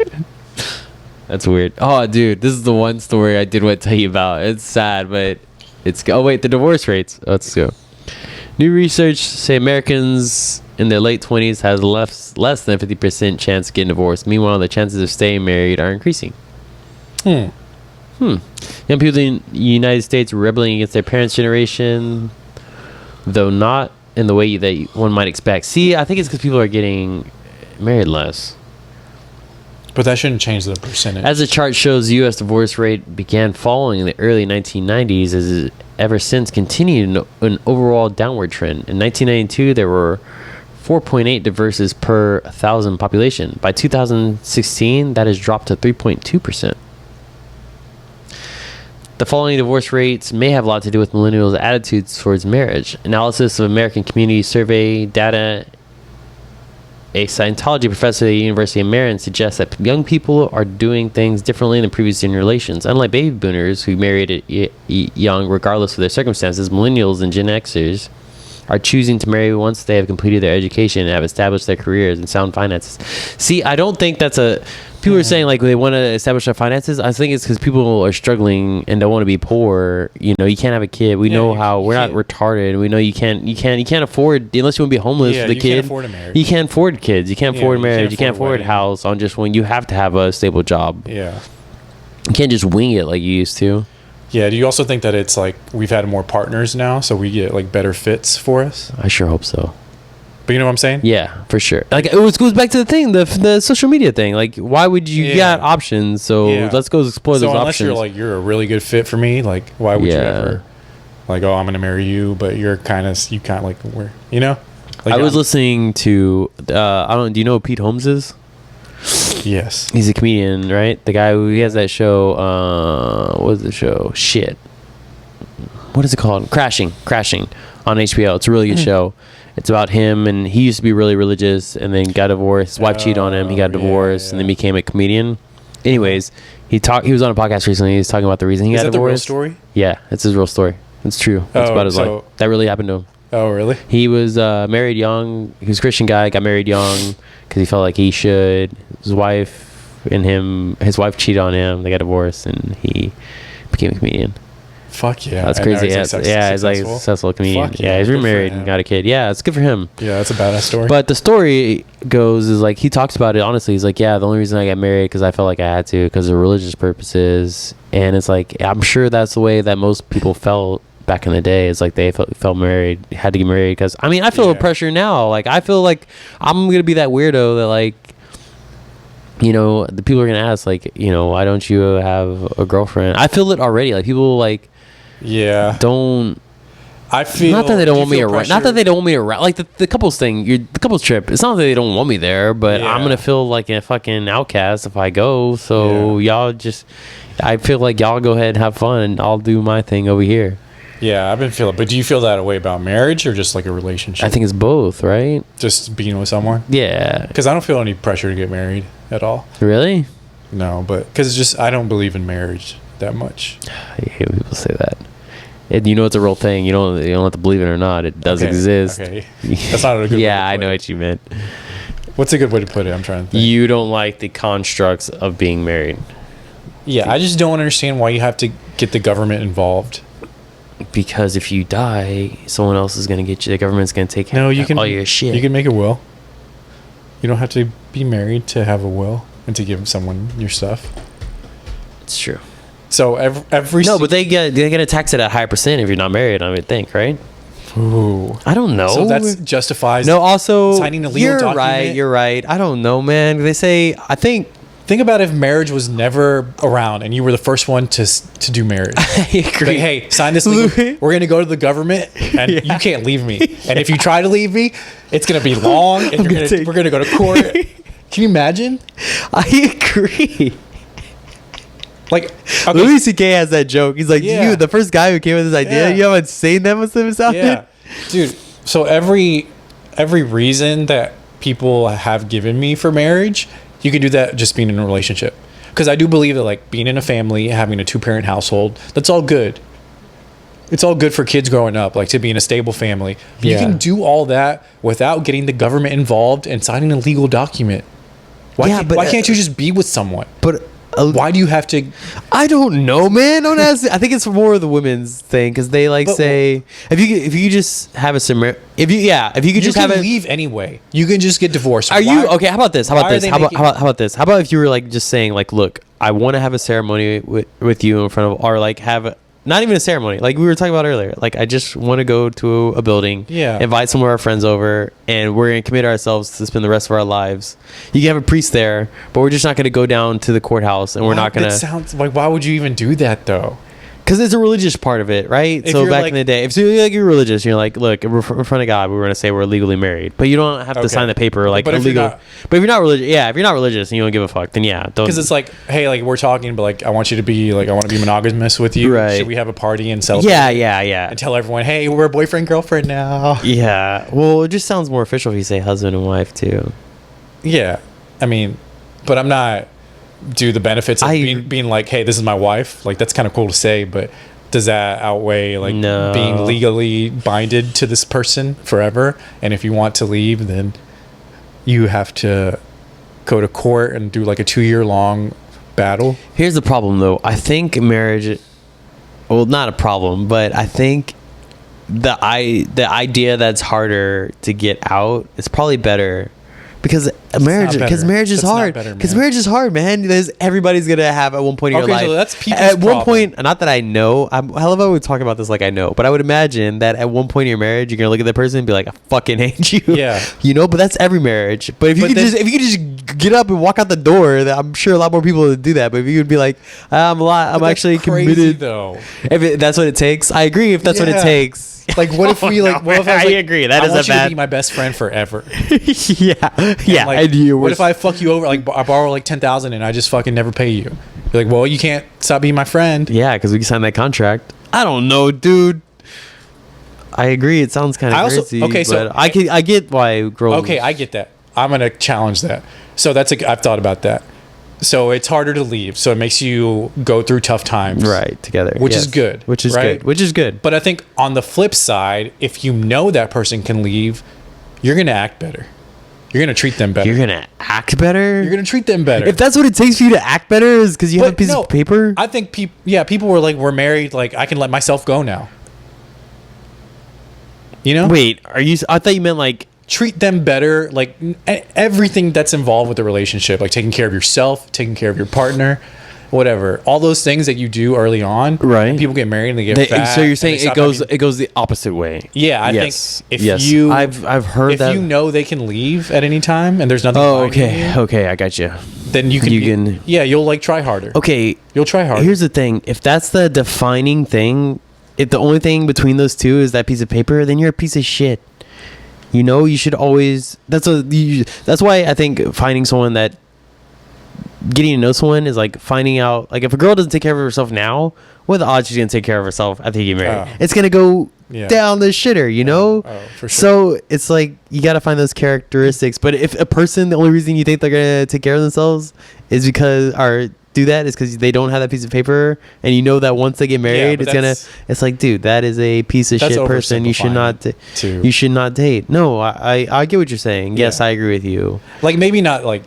That's weird. Oh, dude, this is the one story I did want to tell you about. It's sad, but the divorce rates. Let's go. New research say Americans in their late 20s has less than 50% chance of getting divorced. Meanwhile, the chances of staying married are increasing. Young people in the United States are rebelling against their parents' generation, though not in the way that one might expect. See, I think it's because people are getting married less. But that shouldn't change the percentage. As the chart shows, the U.S. divorce rate began falling in the early 1990s, as it ever since continued an overall downward trend. In 1992, there were 4.8 divorces per 1,000 population. By 2016, that has dropped to 3.2%. The following divorce rates may have a lot to do with millennials' attitudes towards marriage. Analysis of American Community Survey data. A Scientology professor at the University of Maryland suggests that young people are doing things differently than previous generations. Unlike baby boomers who married young regardless of their circumstances, millennials and Gen Xers are choosing to marry once they have completed their education and have established their careers and sound finances. See, I don't think that's a... People are saying like they want to establish their finances. I think it's because people are struggling and don't want to be poor. You know, you can't have a kid. We know how we're not retarded. We know you can't afford, unless you want to be homeless for the kid. You can't afford a marriage. You can't afford kids. You can't afford marriage. You can't afford a house on just when you have to have a stable job. Yeah. You can't just wing it like you used to. Yeah. Do you also think that it's like we've had more partners now, so we get like better fits for us? I sure hope so. But you know what I'm saying? Yeah, for sure. Like it goes back to the thing, the social media thing. Like, why would you get options? So let's go explore those unless options. Unless you're a really good fit for me, like why would you ever like, oh, I'm gonna marry you, but you kind of like where, you know? Like, I was listening to do you know who Pete Holmes is? Yes. He's a comedian, right? The guy who has that show, what is the show? Shit. What is it called? Crashing on HBO. It's a really good show. It's about him, and he used to be really religious and then got divorced. His wife cheated on him. He got divorced and then became a comedian. Anyways, he was on a podcast recently. He was talking about the reason he got divorced. Is that the real story? Yeah, it's his real story. It's true. It's about his life. That really happened to him. Oh, really? He was married young. He was a Christian guy, got married young because he felt like he should. His wife cheated on him. They got divorced, and he became a comedian. Fuck yeah. That's crazy. He's like a successful comedian. Yeah, he's remarried and got a kid. Yeah, it's good for him. Yeah, that's a badass story. But the story goes is like, he talks about it honestly. He's like, yeah, the only reason I got married because I felt like I had to because of religious purposes. And it's like, I'm sure that's the way that most people felt back in the day. It's like they felt married, had to get married because, I mean, I feel pressure now. Like, I feel like I'm going to be that weirdo that like, you know, the people are going to ask like, you know, why don't you have a girlfriend? I feel it already. Like people like, don't. I feel not that they don't want me around. Not that they don't want me around. Like the couples thing, the couples trip. It's not that they don't want me there, but I'm gonna feel like a fucking outcast if I go. So y'all just, I feel like y'all go ahead and have fun, and I'll do my thing over here. Yeah, I've been feeling. But do you feel that way about marriage or just like a relationship? I think it's both, right? Just being with someone. Yeah. Because I don't feel any pressure to get married at all. Really? No, but because it's just I don't believe in marriage that much. I hate when people say that. You know, it's a real thing. You don't have to believe it or not. It does exist. Okay. That's not a good way to put I know what you meant. What's a good way to put it? I'm trying to think. You don't like the constructs of being married. Yeah, I just don't understand why you have to get the government involved. Because if you die, someone else is going to get you. The government's going to take all your shit. You can make a will. You don't have to be married to have a will and to give someone your stuff. It's true. So every but they're gonna tax it at a higher percent if you're not married, I would think, right? Ooh, I don't know. So that justifies also signing a legal document. You're right. I don't know, man. They say think about if marriage was never around and you were the first one to do marriage. I agree. Like, hey, sign this legal. We're gonna go to the government and you can't leave me. And if you try to leave me, it's gonna be long. And we're gonna go to court. Can you imagine? I agree. Like Louis C.K. has that joke. He's like, you, the first guy who came with this idea, you haven't seen that much of himself. Yeah, dude. So every reason that people have given me for marriage, you can do that just being in a relationship. Because I do believe that like being in a family, having a 2-parent household, that's all good. It's all good for kids growing up, like to be in a stable family. You can do all that without getting the government involved and signing a legal document. Why can't you just be with someone? But why do you have to? I don't know, man. Don't ask. I think it's more of the women's thing because they say if you just have a similar if you could just have leave anyway. You can just get divorced. You okay? How about this? How about this? How about if you were like just saying like, look, I want to have a ceremony with you in front of, or like have not even a ceremony, like we were talking about earlier. Like I just want to go to a building, invite some of our friends over, and we're gonna commit ourselves to spend the rest of our lives. You can have a priest there, but we're just not gonna go down to the courthouse, and we're not gonna. That sounds like, why would you even do that though? Because it's a religious part of it, right? So back in the day, if you're religious, you're like, look, in front of God, we're going to say we're legally married, but you don't have to sign the paper like illegal. But if you're not religious, if you're not religious and you don't give a fuck, then don't. Because it's like, hey, like we're talking, but like I want you to be like, I want to be monogamous with you. Right? Should we have a party and celebrate? Yeah. And tell everyone, hey, we're boyfriend girlfriend now. Yeah. Well, it just sounds more official if you say husband and wife too. Yeah, I mean, but I'm not. Do the benefits of being like, hey, this is my wife, like that's kind of cool to say, but does that outweigh like being legally binded to this person forever? And if you want to leave, then you have to go to court and do like a 2-year long battle. Here's the problem though. I think marriage, well, not a problem, but I think the idea that's harder to get out is probably better. Because marriage is hard. Because marriage is hard, man. Everybody's gonna have at one point in your life. So that's people's at one point. Not that I know. I love how we talk about this like I know, but I would imagine that at one point in your marriage, you're gonna look at the person and be like, "I fucking hate you." Yeah. But that's every marriage. But if you could just get up and walk out the door, I'm sure a lot more people would do that. But if you could be like, I'm actually committed. Though. If that's what it takes, I agree. If that's what it takes. Like, what if we like? What if I agree. That I is want a bad. You to be my best friend forever. Yeah. Like, what if I fuck you over? Like, I borrow like 10,000 and I just fucking never pay you. You're like, well, you can't stop being my friend. Yeah, because we can sign that contract. I don't know, dude. I agree. It sounds kind of crazy. Okay, so I get why girls. Okay, I get that. I'm gonna challenge that. So I've thought about that. So it's harder to leave. So it makes you go through tough times. Right, together. Which is good. Which is good. But I think on the flip side, if you know that person can leave, you're going to act better. You're going to treat them better. You're going to act better? You're going to treat them better. If that's what it takes for you to act better is because you have a piece of paper? I think people were like, we're married. Like, I can let myself go now. You know? Wait, I thought you meant like... Treat them better, like everything that's involved with the relationship, like taking care of yourself, taking care of your partner, whatever. All those things that you do early on, right? People get married and they get fat. So you're saying it goes the opposite way? Yeah, I think if I've heard that. If you know they can leave at any time and there's nothing. Oh, okay, I got you. Then you can. Yeah, you'll like try harder. Okay, you'll try harder. Here's the thing: if that's the defining thing, if the only thing between those two is that piece of paper, then you're a piece of shit. You should always. That's why I think finding someone that getting to know someone is like finding out. Like if a girl doesn't take care of herself now, what are the odds she's gonna take care of herself after you get married? It's gonna go down the shitter, for sure. So it's like you gotta find those characteristics. But if a person, the only reason you think they're gonna take care of themselves is because they don't have that piece of paper, and that once they get married, it's like, dude, that is a piece of shit person. You should not date. No, I get what you're saying. Yes, I agree with you. Like maybe not like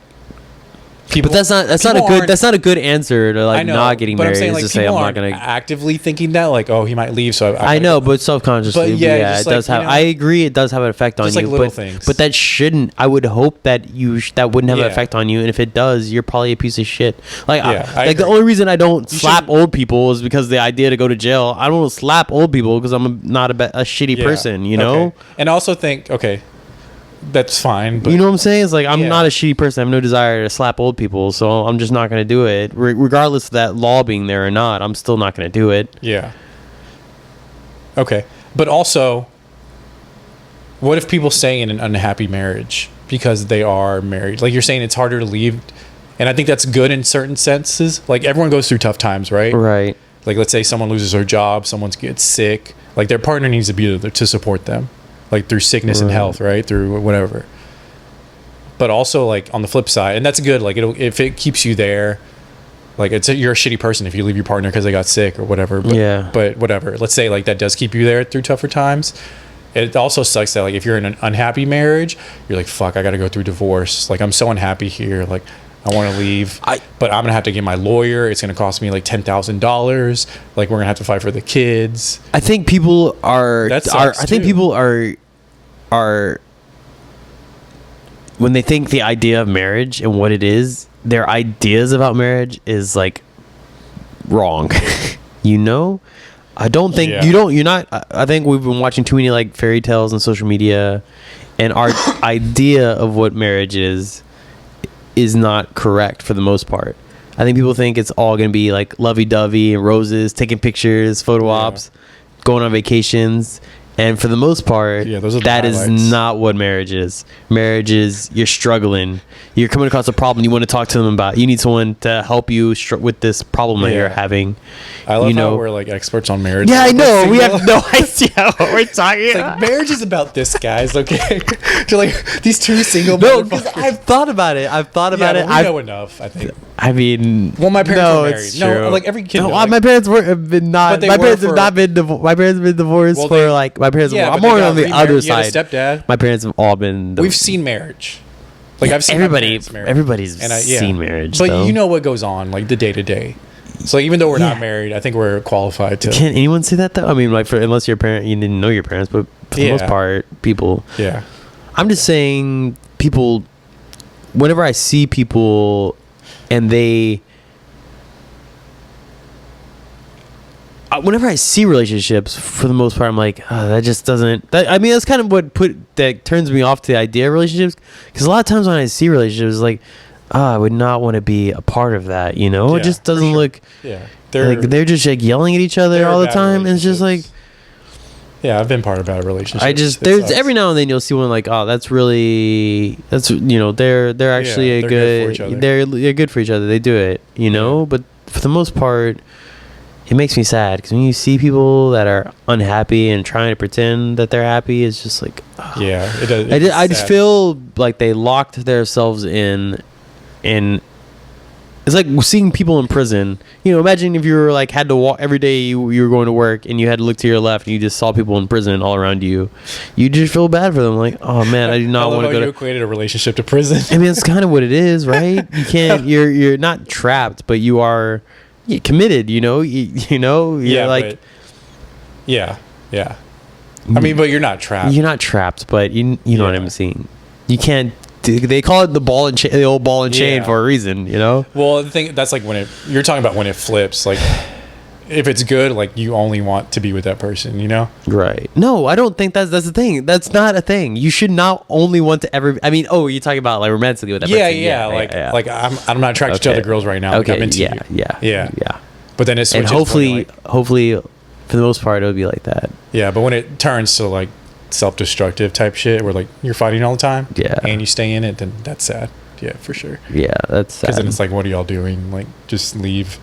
people, but that's not a good answer to like not getting married. I'm saying, like, to say I'm not gonna actively thinking that like, oh, he might leave, so I know, but self-consciously, it does have. I agree, it does have an effect on you. Little things. But that shouldn't. I would hope that that wouldn't have an effect on you, and if it does, you're probably a piece of shit. Like, the only reason I don't slap old people is because the idea to go to jail. I don't slap old people because I'm not a shitty person, Okay. And also think, okay, that's fine, but you know what I'm saying? It's like I'm not a shitty person. I have no desire to slap old people, so I'm just not going to do it. Regardless of that law being there or not, I'm still not going to do it. Yeah. Okay. But also, what if people stay in an unhappy marriage because they are married? Like you're saying, it's harder to leave, and I think that's good in certain senses. Like everyone goes through tough times, right? Right. Like let's say someone loses their job, someone gets sick. Like their partner needs to be there to support them. Like through sickness and health, right? Through whatever. But also like on the flip side, and that's good. Like if it keeps you there, like you're a shitty person if you leave your partner because they got sick or whatever. But, But whatever. Let's say like that does keep you there through tougher times. It also sucks that like if you're in an unhappy marriage, you're like, fuck, I got to go through divorce. Like I'm so unhappy here. Like I want to leave, but I'm gonna have to get my lawyer. It's gonna cost me like $10,000. Like we're gonna have to fight for the kids. I think people are. People are when they think the idea of marriage and what it is, their ideas about marriage is like wrong. I don't think you're not. I think we've been watching too many like fairy tales on social media, and our idea of what marriage is not correct for the most part. I think people think it's all gonna be like lovey-dovey and roses, taking pictures, photo ops, going on vacations. And for the most part, that is not what marriage is. Marriage is you're struggling. You're coming across a problem you want to talk to them about. You need someone to help you with this problem that you're having. I love how we're like experts on marriage. Yeah, I know. We have no idea what we're talking about. Like, marriage is about this, guys, okay? To like these two single because I've thought about it. I've thought about it. I know enough, I think. I mean, well, my parents were married. No, like every kid. My parents have been not. My parents have not been divorced. My parents have been divorced for like my parents. I'm more on the other side. Stepdad. My parents have all been. We've seen marriage. Like I've seen everybody's seen marriage. But you know what goes on, like the day to day. So even though we're not married, I think we're qualified to. Can anyone say that though? I mean, like unless your parent, you didn't know your parents, but for the most part, people. Yeah. I'm just saying, people. Whenever I see people, and they. Whenever I see relationships, for the most part, I'm like, that just doesn't. I mean, that's kind of what that turns me off to the idea of relationships. Because a lot of times when I see relationships, it's like, I would not want to be a part of that. You know, it just doesn't look. Yeah, they're just like yelling at each other all the time, and it's just like. Yeah, I've been part of bad relationships. There's every now and then you'll see one like, they're actually a good. They're good for each other. They do it, but for the most part. It makes me sad because when you see people that are unhappy and trying to pretend that they're happy, it's just like, it does. I just feel like they locked themselves in, and it's like seeing people in prison. Imagine if you were like had to walk every day. You were going to work and you had to look to your left and you just saw people in prison all around you. You just feel bad for them. Like, oh man, I do not want to go. You equated a relationship to prison. I mean, it's kind of what it is, right? You can't. You're not trapped, but you are. Committed, you're like, yeah. I mean, but you're not trapped. You're not trapped, but you know what I'm saying. You can't. They call it the old ball and chain for a reason, Well, the thing that's like you're talking about when it flips, like if it's good, like you only want to be with that person, Right. No, I don't think that's the thing. That's not a thing. You should not only want to ever. I mean, you're talking about like romantically with that person. Like I'm not attracted to other girls right now. Okay. Like, I'm into you. Yeah. But then it's hopefully, for the most part, it'll be like that. Yeah, but when it turns to like self-destructive type shit, where like you're fighting all the time, and you stay in it, then that's sad. Yeah, for sure. Yeah, that's sad. Because then it's like, what are y'all doing? Like, just leave.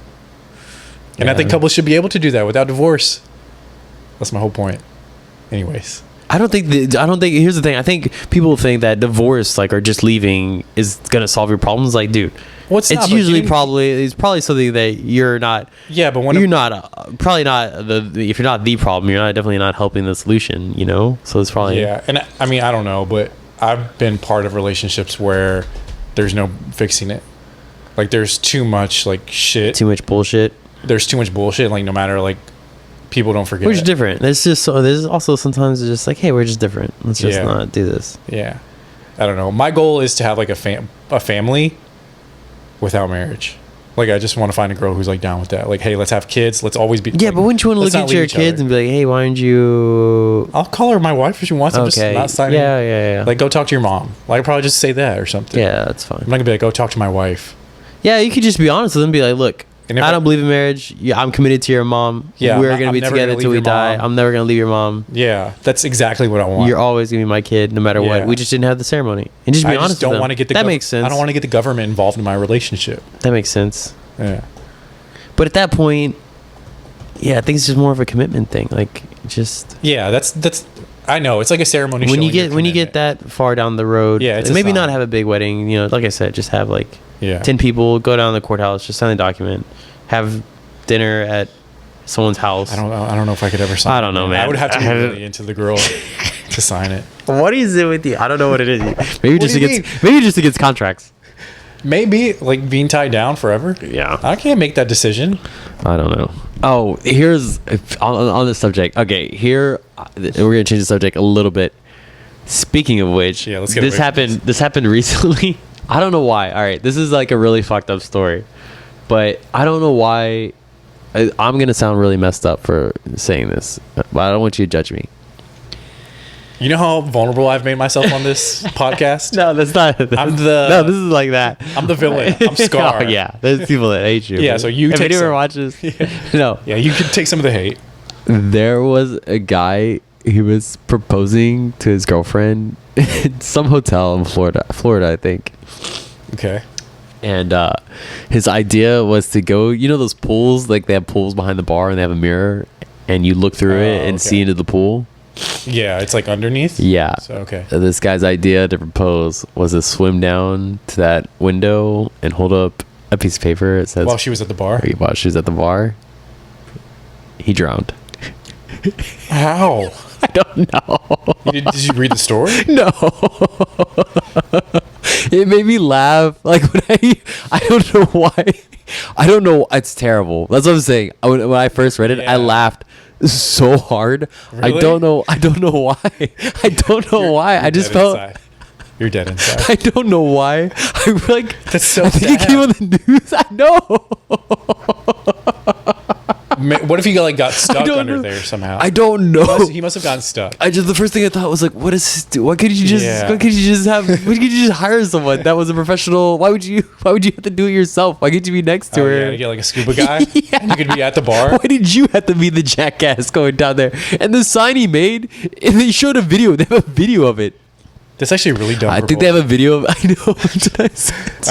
And I think couples should be able to do that without divorce. That's my whole point. Anyways. I don't think here's the thing. I think people think that divorce, like, or just leaving is going to solve your problems. Like, dude, it's probably something that you're not. Yeah, but when you're not, probably not if you're not the problem, you're definitely not helping the solution, So it's probably. Yeah. And I mean, I don't know, but I've been part of relationships where there's no fixing it. Like, there's too much, like, shit. Too much bullshit. There's too much bullshit. Like, no matter, like, people don't forget. We're just different. There's also sometimes it's just like, hey, we're just different. Let's just not do this. Yeah. I don't know. My goal is to have like a family without marriage. Like, I just want to find a girl who's like down with that. Like, hey, let's have kids. Let's always be. Yeah, but wouldn't you want to look at your kids and be like, hey, why aren't you? I'll call her my wife if she wants. I'm just not signing. Yeah. Like, go talk to your mom. Like, I'd probably just say that or something. Yeah, that's fine. I'm not gonna be like, go talk to my wife. Yeah, you could just be honest with them. Be like, look. I don't believe in marriage. Yeah, I'm committed to your mom. Yeah, we're going to be together until we die. I'm never going to leave your mom. Yeah, that's exactly what I want. You're always going to be my kid, no matter what. We just didn't have the ceremony. And just be honest with them. That makes sense. I don't want to get the government involved in my relationship. That makes sense. Yeah. But at that point, I think it's just more of a commitment thing. Like, just... Yeah, that's... I know. It's like a ceremony. When you get that far down the road, it's maybe not have a big wedding. Like I said, just have like 10 people, go down to the courthouse, just sign the document, have dinner at someone's house. I don't know if I could ever sign. I don't know, man. I would have to be really into the girl to sign it. What is it with you? I don't know what it is. Maybe just against contracts. Maybe like being tied down forever. Yeah, I can't make that decision. I don't know. Oh, here's on this subject. Okay, here we're gonna change the subject a little bit. Speaking of which, let's get this happened. This happened recently. I don't know why. All right, this is like a really fucked up story, but I don't know why. I'm gonna sound really messed up for saying this, but I don't want you to judge me. You know how vulnerable I've made myself on this podcast? No, that's not. No, this is like that. I'm the villain. I'm Scar. Oh, yeah, there's people that hate you. Yeah, so you if take anyone watches, no. Yeah, you can take some of the hate. There was a guy. He was proposing to his girlfriend in some hotel in Florida, I think. Okay. And his idea was to go, those pools, like they have pools behind the bar and they have a mirror and you look through it and see into the pool. Yeah, it's like underneath. Yeah. So, okay. This guy's idea to propose was to swim down to that window and hold up a piece of paper. It says, while she was at the bar? While she was at the bar. He drowned. How? I don't know. Did you read the story? No. It made me laugh. Like when I don't know why. I don't know. It's terrible. That's what I'm saying. When I first read it, I laughed so hard. Really? I don't know why. I don't know why. I just felt. Inside. You're dead inside. I don't know why. I like. That's so I think it came on the news. I know. What if he got stuck under there somehow? I don't know. He must have gotten stuck. The first thing I thought was like, what could you just hire someone that was a professional? Why would you have to do it yourself? Why couldn't you be next to her? Yeah, to get like a scuba guy. Yeah. You could be at the bar. Why did you have to be the jackass going down there? And the sign he made, and they showed a video. They have a video of it. That's actually really dumb. I think they have a video of. I know.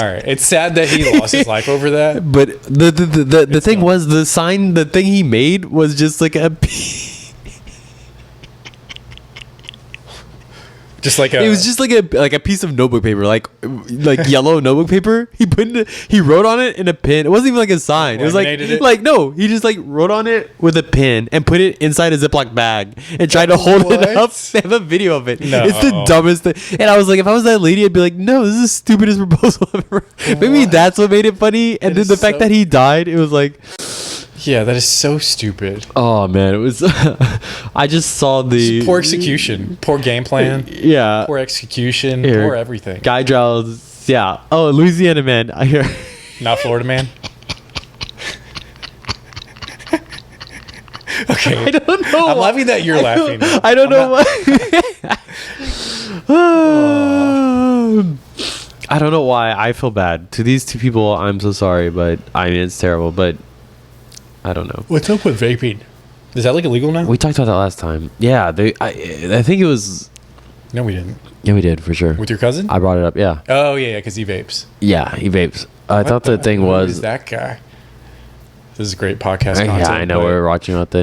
All right, it's sad that he lost his life over that. But the thing was the sign. The thing he made was just like a. It was just like a piece of notebook paper, like yellow notebook paper. He wrote on it in a pen. It wasn't even like a sign. It was no. He just wrote on it with a pen and put it inside a Ziploc bag and tried to hold it up. They have a video of it. No. It's the dumbest thing. And I was like, if I was that lady, I'd be like, no, this is the stupidest proposal ever. Maybe that's what made it funny. And then the fact that he died, it was like. Yeah, that is so stupid. Oh man, it was. I just saw the poor execution, poor game plan. Yeah, poor execution, poor everything. Guy drowns. Yeah. Oh, Louisiana man. I hear. Not Florida man. Okay. I don't know. I'm laughing that you're laughing. I don't know why. I don't know why. I feel bad to these two people. I'm so sorry, but I mean it's terrible. But. I don't know. What's up with vaping? Is that illegal now? We talked about that last time. Yeah, I think it was. No, we didn't. Yeah, we did for sure. With your cousin? I brought it up. Yeah. Oh yeah, because he vapes. Yeah, he vapes. I thought the thing was. Who is that guy? This is great podcast content. Yeah, I know. We're watching about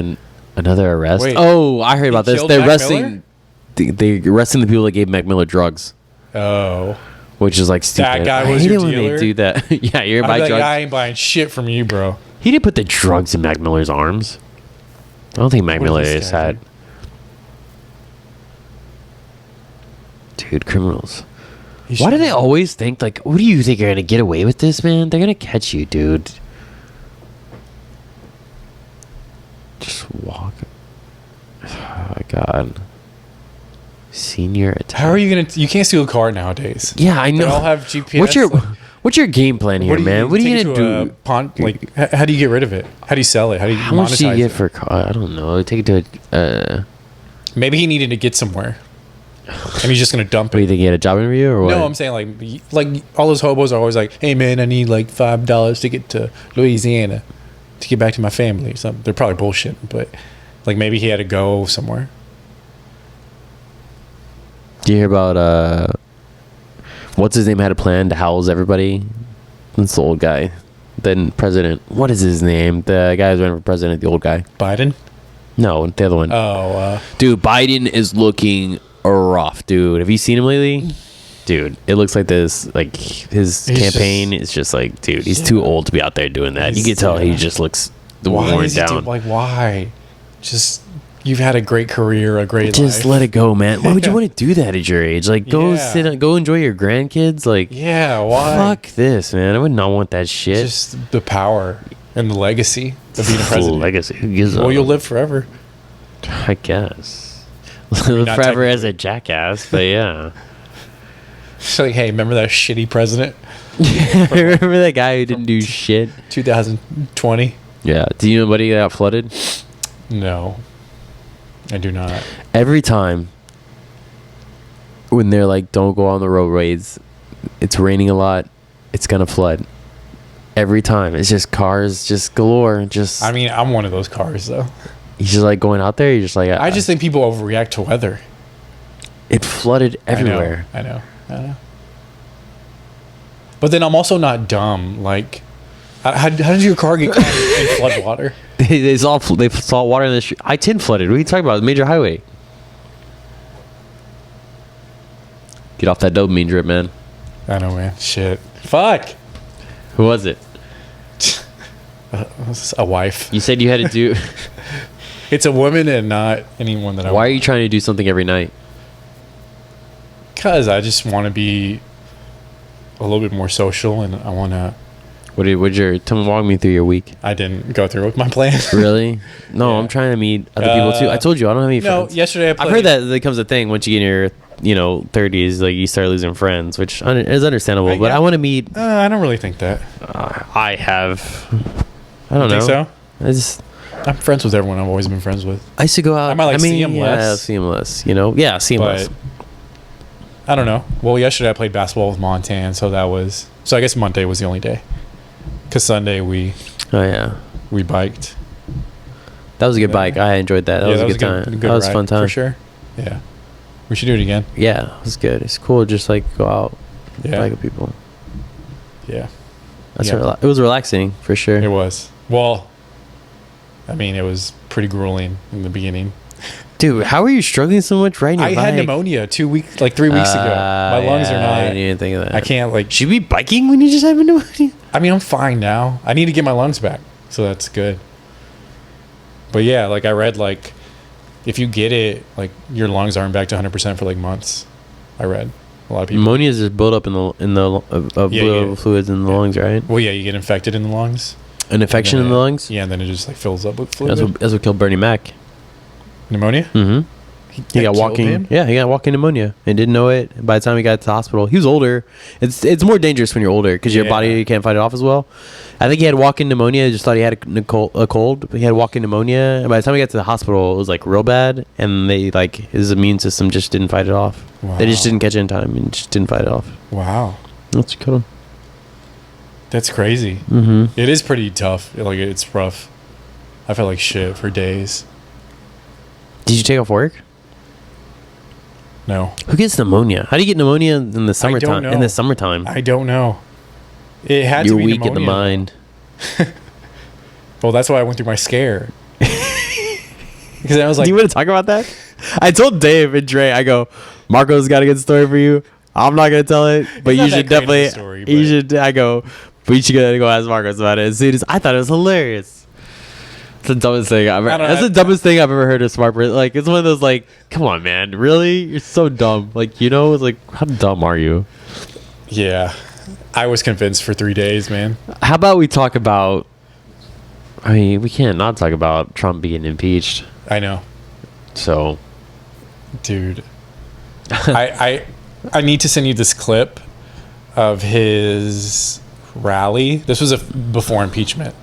another arrest. Wait, I heard about this. They're arresting. They're arresting the people that gave Mac Miller drugs. Oh. Which is like stupid. That guy was your dealer? When they do that. Yeah, you're buying drugs. That guy ain't buying shit from you, bro. He didn't put the drugs in Mac Miller's arms. I don't think Mac Miller is had. Dude, criminals. Why do they always think what do you think you're gonna get away with this, man? They're gonna catch you, dude. Just walk. Oh my god. Senior attack. How are you gonna? You can't steal a car nowadays. Yeah, I know. They all have GPS. What's your game plan here, man? What are you gonna do? How do you get rid of it? How do you sell it? How do you monetize it? How much do you get for a car? I don't know. Take it to maybe he needed to get somewhere, and he's just gonna dump it. What, you think he had a job interview or what? No, I'm saying like all those hobos are always like, hey man, I need like $5 to get to Louisiana to get back to my family or something. They're probably bullshit, but maybe he had to go somewhere. Do you hear about what's his name had a plan to house everybody? That's the old guy. Then president. What is his name? The guy who's running for president, the old guy. Biden? No, the other one. Oh. Dude, Biden is looking rough, dude. Have you seen him lately? Dude, it looks like this. Like his campaign is just like, dude, he's too old to be out there doing that. You can tell he just looks worn down. Why? Just. You've had a great career, a great life. Just let it go, man. Why would you want to do that at your age? Go enjoy your grandkids. Why? Fuck this, man. I would not want that shit. Just the power and the legacy of being a president. Legacy. Who gives Well, you'll live forever. I guess. Live forever as a jackass, but yeah. It's like, hey, remember that shitty president? Remember that guy who didn't do shit? 2020. Yeah. Do you know anybody that got flooded? No. I do not. Every time when they're like, don't go on the roadways. It's raining a lot. It's gonna flood. Every time, it's just cars, just galore. Just. I mean, I'm one of those cars though. You just like going out there. You're just like. I just think people overreact to weather. It flooded everywhere. I know. But then I'm also not dumb. Like, how did your car get caught in flood water? They saw water in the street. I-10 flooded. What are you talking about? Major highway. Get off that dopamine drip, man. I know, man. Shit. Fuck. Who was it? A wife. You said you had to do. It's a woman and not anyone that I. Why are you trying to do something every night? Because I just want to be a little bit more social, and I want to. Walk me through your week. I didn't go through with my plan. Really? No, yeah. I'm trying to meet other people too. I told you I don't have any friends. No, yesterday I've heard that becomes a thing once you get in your 30s, like you start losing friends, which is understandable. But I want to meet. I don't really think that. I have. I don't know. Think so? I'm friends with everyone I've always been friends with. I used to go out. I might see them less. Yeah, see them less. Yeah, see them less. I don't know. Well, yesterday I played basketball with Montan, so I guess Monday was the only day. Because Sunday we biked. That was a good bike. I enjoyed that. That was a good time. That was a fun time. For sure. Yeah. We should do it again. Yeah, it was good. It's cool. Just like go out, bike with people. Yeah. It was relaxing for sure. It was. Well, I mean, it was pretty grueling in the beginning. Dude, how are you struggling so much riding your bike? I had pneumonia 3 weeks ago. My lungs are not. I didn't even think of that. I can't Should we be biking when you just have pneumonia? I mean, I'm fine now. I need to get my lungs back, so that's good. But yeah, I read if you get it, your lungs aren't back to 100% for months. I read a lot of people. Pneumonia is just build up in the fluids in the lungs, right? Well, yeah, you get infected in the lungs. An infection in the lungs? Yeah, and then it just fills up with fluid. That's what killed Bernie Mac. Pneumonia? Mm-hmm. He got walking pneumonia and didn't know it. By the time he got to the hospital, he was older. It's more dangerous when you're older because your body can't fight it off as well. I think he had walking pneumonia. Just thought he had a cold. But he had walking pneumonia, and by the time he got to the hospital, it was real bad. And they his immune system just didn't fight it off. Wow. They just didn't catch it in time and just didn't fight it off. Wow, that's cool. That's crazy. Mm-hmm. It is pretty tough. It's rough. I felt like shit for days. Did you take off work? No. Who gets pneumonia? How do you get pneumonia in the summertime? In the summertime, I don't know. It had to be weak pneumonia. in the mind. Well, that's why I went through my scare. Because I was like, "Do you want to talk about that?" I told Dave and Dre, I go, "Marco's got a good story for you. I'm not gonna tell it, but you should definitely. Story, you should." I go, "But you should go ask Marcos about it." As soon as I thought it was hilarious. It's the dumbest thing I've ever. That's the dumbest thing I've ever heard of smart person. It's one of those come on, man, really? You're so dumb. How dumb are you? Yeah, I was convinced for 3 days, man. How about we talk about? I mean, we can't not talk about Trump being impeached. I know. So, dude, I need to send you this clip of his rally. This was before impeachment.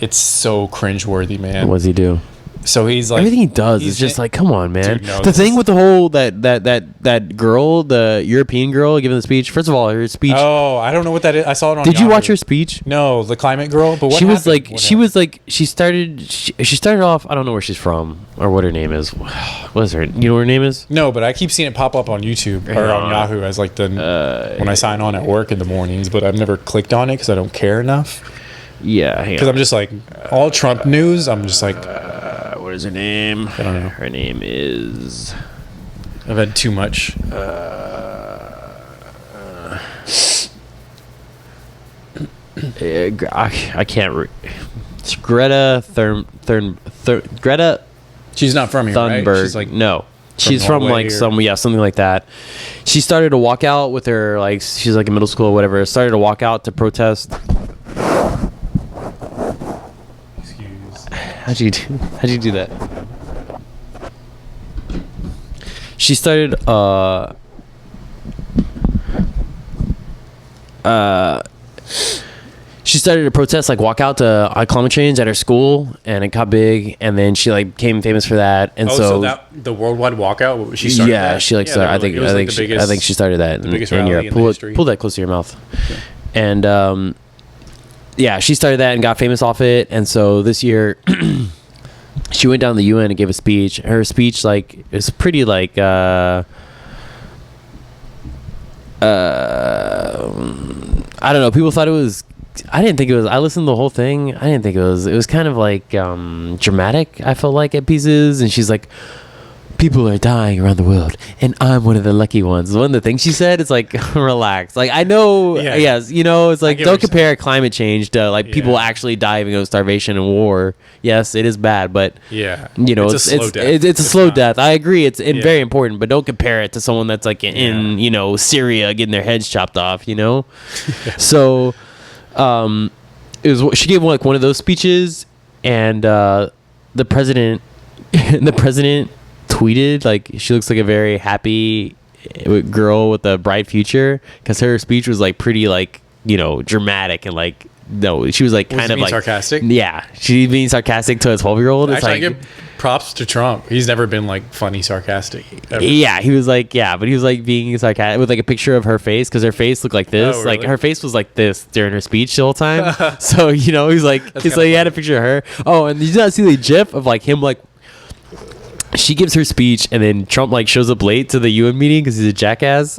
It's so cringeworthy, man. What does he do? So he's everything he does is just come on, man. Dude, no, the thing with the whole that girl, the European girl giving the speech. First of all, her speech. Oh, I don't know what that is. I saw it on. Did you watch her speech? No, the climate girl. But what she started off. I don't know where she's from or what her name is. What is her? You know what her name is? No, but I keep seeing it pop up on YouTube or on Yahoo as when I sign on at work in the mornings. But I've never clicked on it because I don't care enough. Yeah, because I'm just all Trump news. I'm just what is her name? I don't know. Her name is. I've had too much. I can't. It's Greta Greta. She's not from here, Thunberg. Right? She's no. She's from something like that. She started to walk out with her she's in middle school or whatever. Started to walk out to protest. How'd you do that? She started she started to protest, like walk out to climate change at her school, and it got big, and then she like became famous for that. And so that the worldwide walkout, she started. Yeah, that? She like started. I think she started that in Europe. Pull that close to your mouth. Okay. And yeah, she started that and got famous off it. And so this year, she went down to the UN and gave a speech. Her speech, like, is pretty like. I don't know. People thought it was. I didn't think it was. I listened to the whole thing. I didn't think it was. It was kind of like dramatic. I felt like at pieces, and she's like, "People are dying around the world, and I'm one of the lucky ones." One of the things she said is like, "Relax." Like I know, yes, you know, it's like don't compare climate change to like people actually dying of starvation and war. Yes, it is bad, but you know, it's a slow death. I agree. It's very important, but don't compare it to someone that's like in you know Syria getting their heads chopped off. You know, so. It was she gave one of those speeches, and the president tweeted like she looks like a very happy girl with a bright future, because her speech was like pretty like, you know, dramatic, and like no, she was like kind of like sarcastic. Yeah, she being sarcastic to a 12-year-old. Actually, I give props to Trump. He's never been like funny sarcastic ever. Yeah, he was like, but he was like being sarcastic with like a picture of her face, because her face looked like this. Really? Like her face was like this during her speech the whole time. So you know, he's like, so he had a picture of her. Oh, and you did not see the gif of like him like. She gives her speech, and then Trump like shows up late to the UN meeting because he's a jackass.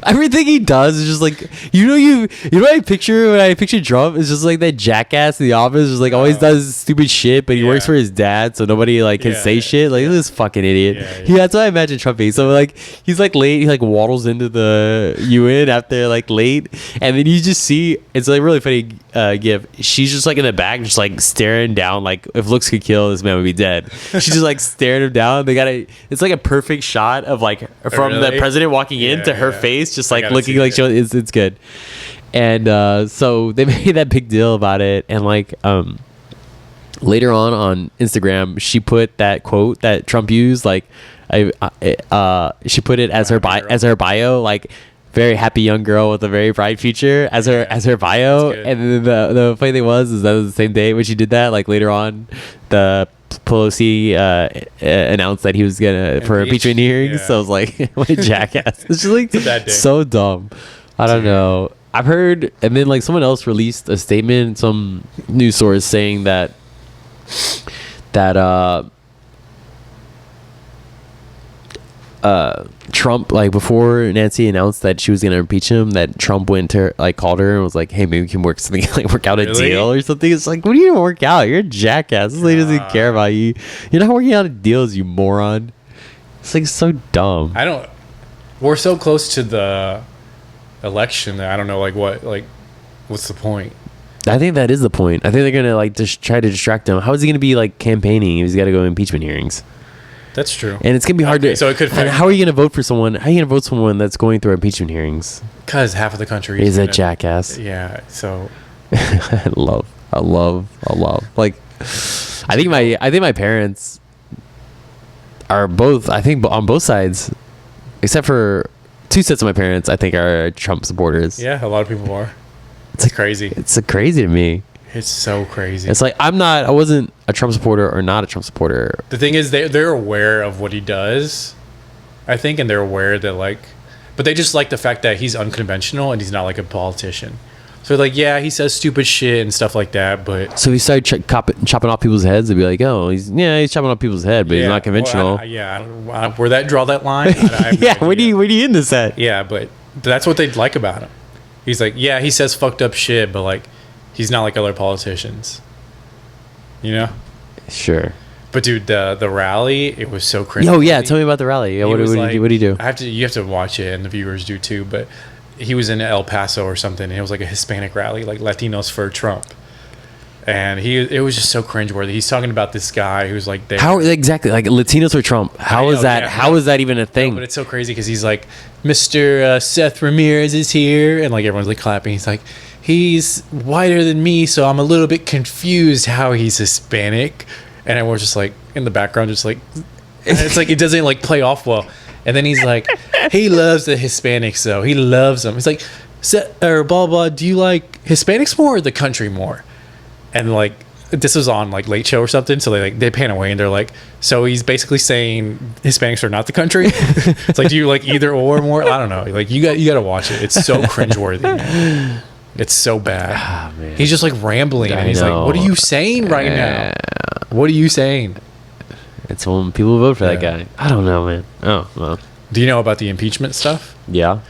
Everything he does is just like, you know what I picture when I picture Trump is just like that jackass in the office, just like always does stupid shit, but he works for his dad, so nobody like can say shit. Like this fucking idiot. That's what I imagine Trump being. So like he's like late, he like waddles into the UN after like late, and then you just see it's like really funny gif. She's just like in the back, just like staring down, like if looks could kill, this man would be dead. She's just like staring him down. It's like a perfect shot of like from the president walking in to her face, just like looking like it's good. And so they made that big deal about it, and like later on Instagram she put that quote that Trump used, like she put it as her bio, like very happy young girl with a very bright future as her bio. And then the funny thing was that was the same day when she did that, like later on the Pelosi announced that he was gonna for impeachment hearings. So I was like, what a jackass. It's just like so dumb. I don't know. I've heard, and then like someone else released a statement, some news source saying that Trump, like before Nancy announced that she was gonna impeach him, that Trump went to like called her and was like, hey, maybe we can work something, like work out a deal or something. It's like, what do you even work out? You're a jackass. This lady doesn't care about you. You're not working out deals, you moron. It's like so dumb. We're so close to the election that I don't know, like what's the point? I think that is the point. I think they're gonna like just try to distract him. How is he gonna be like campaigning if he's got to go to impeachment hearings? That's true. And it's gonna be hard to. So it could. And how are you gonna vote for someone? How are you gonna vote someone that's going through impeachment hearings? Because half of the country is a jackass. Yeah. So. I love. Like, I think my parents are both. I think on both sides, except for two sets of my parents, I think are Trump supporters. Yeah, a lot of people are. It's crazy. It's crazy to me. It's so crazy. It's like I wasn't a Trump supporter or not a Trump supporter. The thing is, they're aware of what he does, I think, and they're aware that like, but they just like the fact that he's unconventional and he's not like a politician. So like, yeah, he says stupid shit and stuff like that, but so he started chopping off people's heads. They'd be like, oh, he's chopping off people's head, but he's not conventional. Well, where that draw that line? Where do you end this at? Yeah, but that's what they like about him. He's like, yeah, he says fucked up shit, but like, he's not like other politicians, you know? Sure. But dude, the rally, it was so crazy. Oh yeah, tell me about the rally. Yeah, what did he do? You have to watch it, and the viewers do too. But he was in El Paso or something, and it was like a Hispanic rally, like Latinos for Trump. And it was just so cringeworthy. He's talking about this guy who's like there. How exactly, like Latinos for Trump? How is that? How is that even a thing? No, but it's so crazy because he's like, Mr. Seth Ramirez is here, and like everyone's like clapping. He's like, he's whiter than me, so I'm a little bit confused how he's Hispanic. And everyone's just like in the background, just like, and it's like it doesn't like play off well. And then he's like, he loves the Hispanics though. He loves them. He's like, or blah blah. Do you like Hispanics more or the country more? And like, this was on like Late Show or something. So they pan away and they're like, so he's basically saying Hispanics are not the country. It's like, do you like either or more? I don't know. Like you got to watch it. It's so cringeworthy, man. It's so bad. Oh, he's just like rambling and he's like, what are you saying right now? What are you saying? It's when people vote for that guy. I don't know, man. Oh, well. Do you know about the impeachment stuff? Yeah.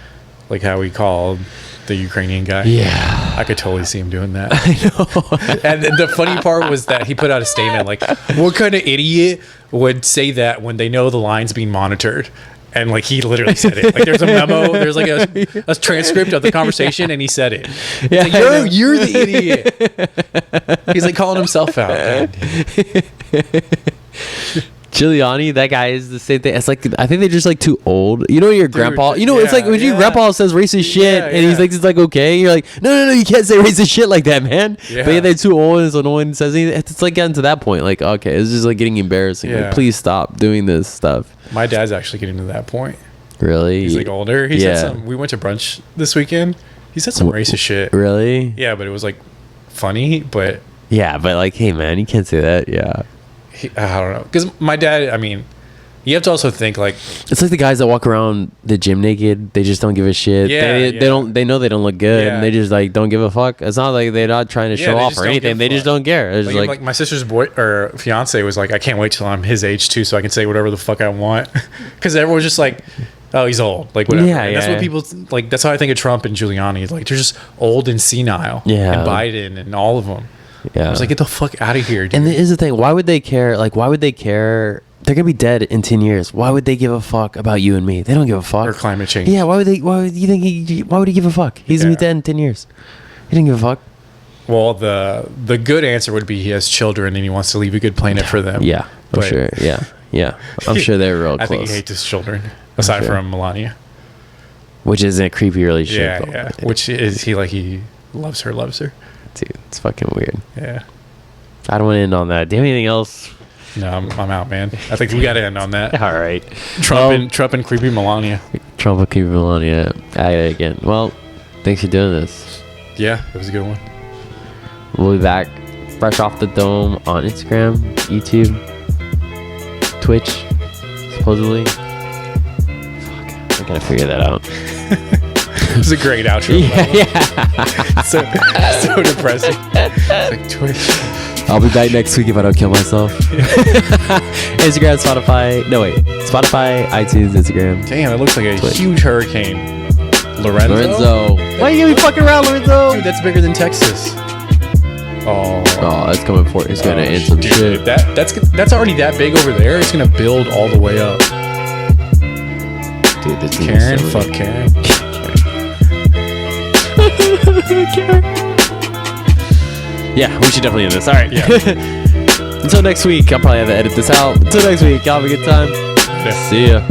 Like how we called the Ukrainian guy? Yeah. I could totally see him doing that. I know. And the funny part was that he put out a statement like, what kind of idiot would say that when they know the line's being monitored? And like he literally said it. Like there's a memo, there's like a transcript of the conversation, and he said it. Yeah, like, you're the idiot. He's like calling himself out. Giuliani, that guy is the same thing. It's like I think they're just like too old. You know, your grandpa. You know, it's like when your grandpa says racist shit, and he's like, it's like okay. You're like, no, you can't say racist shit like that, man. Yeah. But yeah, they're too old, and so no one says anything. It's like getting to that point. Like, okay, it's just like getting embarrassing. Like, please stop doing this stuff. My dad's actually getting to that point. Really? He's like older. He said some. We went to brunch this weekend. He said some racist shit. Really? Yeah, but it was like funny, but yeah, but like, hey, man, you can't say that. Yeah. I don't know, because my dad, I mean, you have to also think like it's like the guys that walk around the gym naked. They just don't give a shit. They don't. They know they don't look good, and they just like don't give a fuck. It's not like they're not trying to show off or anything. They just don't care. It's like my sister's boy or fiance was like, I can't wait till I'm his age too, so I can say whatever the fuck I want. Because everyone's just like, oh, he's old, like whatever. Yeah, that's what people like. That's how I think of Trump and Giuliani. Like they're just old and senile. Yeah, and Biden and all of them. Yeah. I was like, get the fuck out of here, dude. And here's the thing. Why would they care? Like, why would they care? They're going to be dead in 10 years. Why would they give a fuck about you and me? They don't give a fuck. Or climate change. Yeah, why would he give a fuck? He's going to be dead in 10 years. He didn't give a fuck. Well, the good answer would be he has children and he wants to leave a good planet for them. Yeah, I'm sure. Yeah. I'm sure they're real close. I think he hates his children, aside from Melania. Which is a creepy relationship. Yeah. Which is, he loves her. Dude, it's fucking weird. Yeah. I don't want to end on that. Do you have anything else? No, I'm out, man. I think we got to end on that. All right. Trump and creepy Melania. Trump and creepy Melania. At it again. Well, thanks for doing this. Yeah, it was a good one. We'll be back fresh off the dome on Instagram, YouTube, Twitch, supposedly. Fuck, I gotta figure that out. It was a great outro. Yeah. so depressing. It's like Twitch. I'll be back next week if I don't kill myself. Instagram, Spotify. No, wait. Spotify, iTunes, Instagram. Damn, it looks like a huge hurricane. Lorenzo. Why are you gonna be fucking around, Lorenzo? Dude, that's bigger than Texas. Oh, that's coming for it. It's gonna end some shit. That's already that big over there. It's gonna build all the way up. Dude, this Karen, fuck Karen. Yeah, we should definitely end this. All right. Yeah. Until next week, I'll probably have to edit this out. Until next week, y'all have a good time. Yeah. See ya.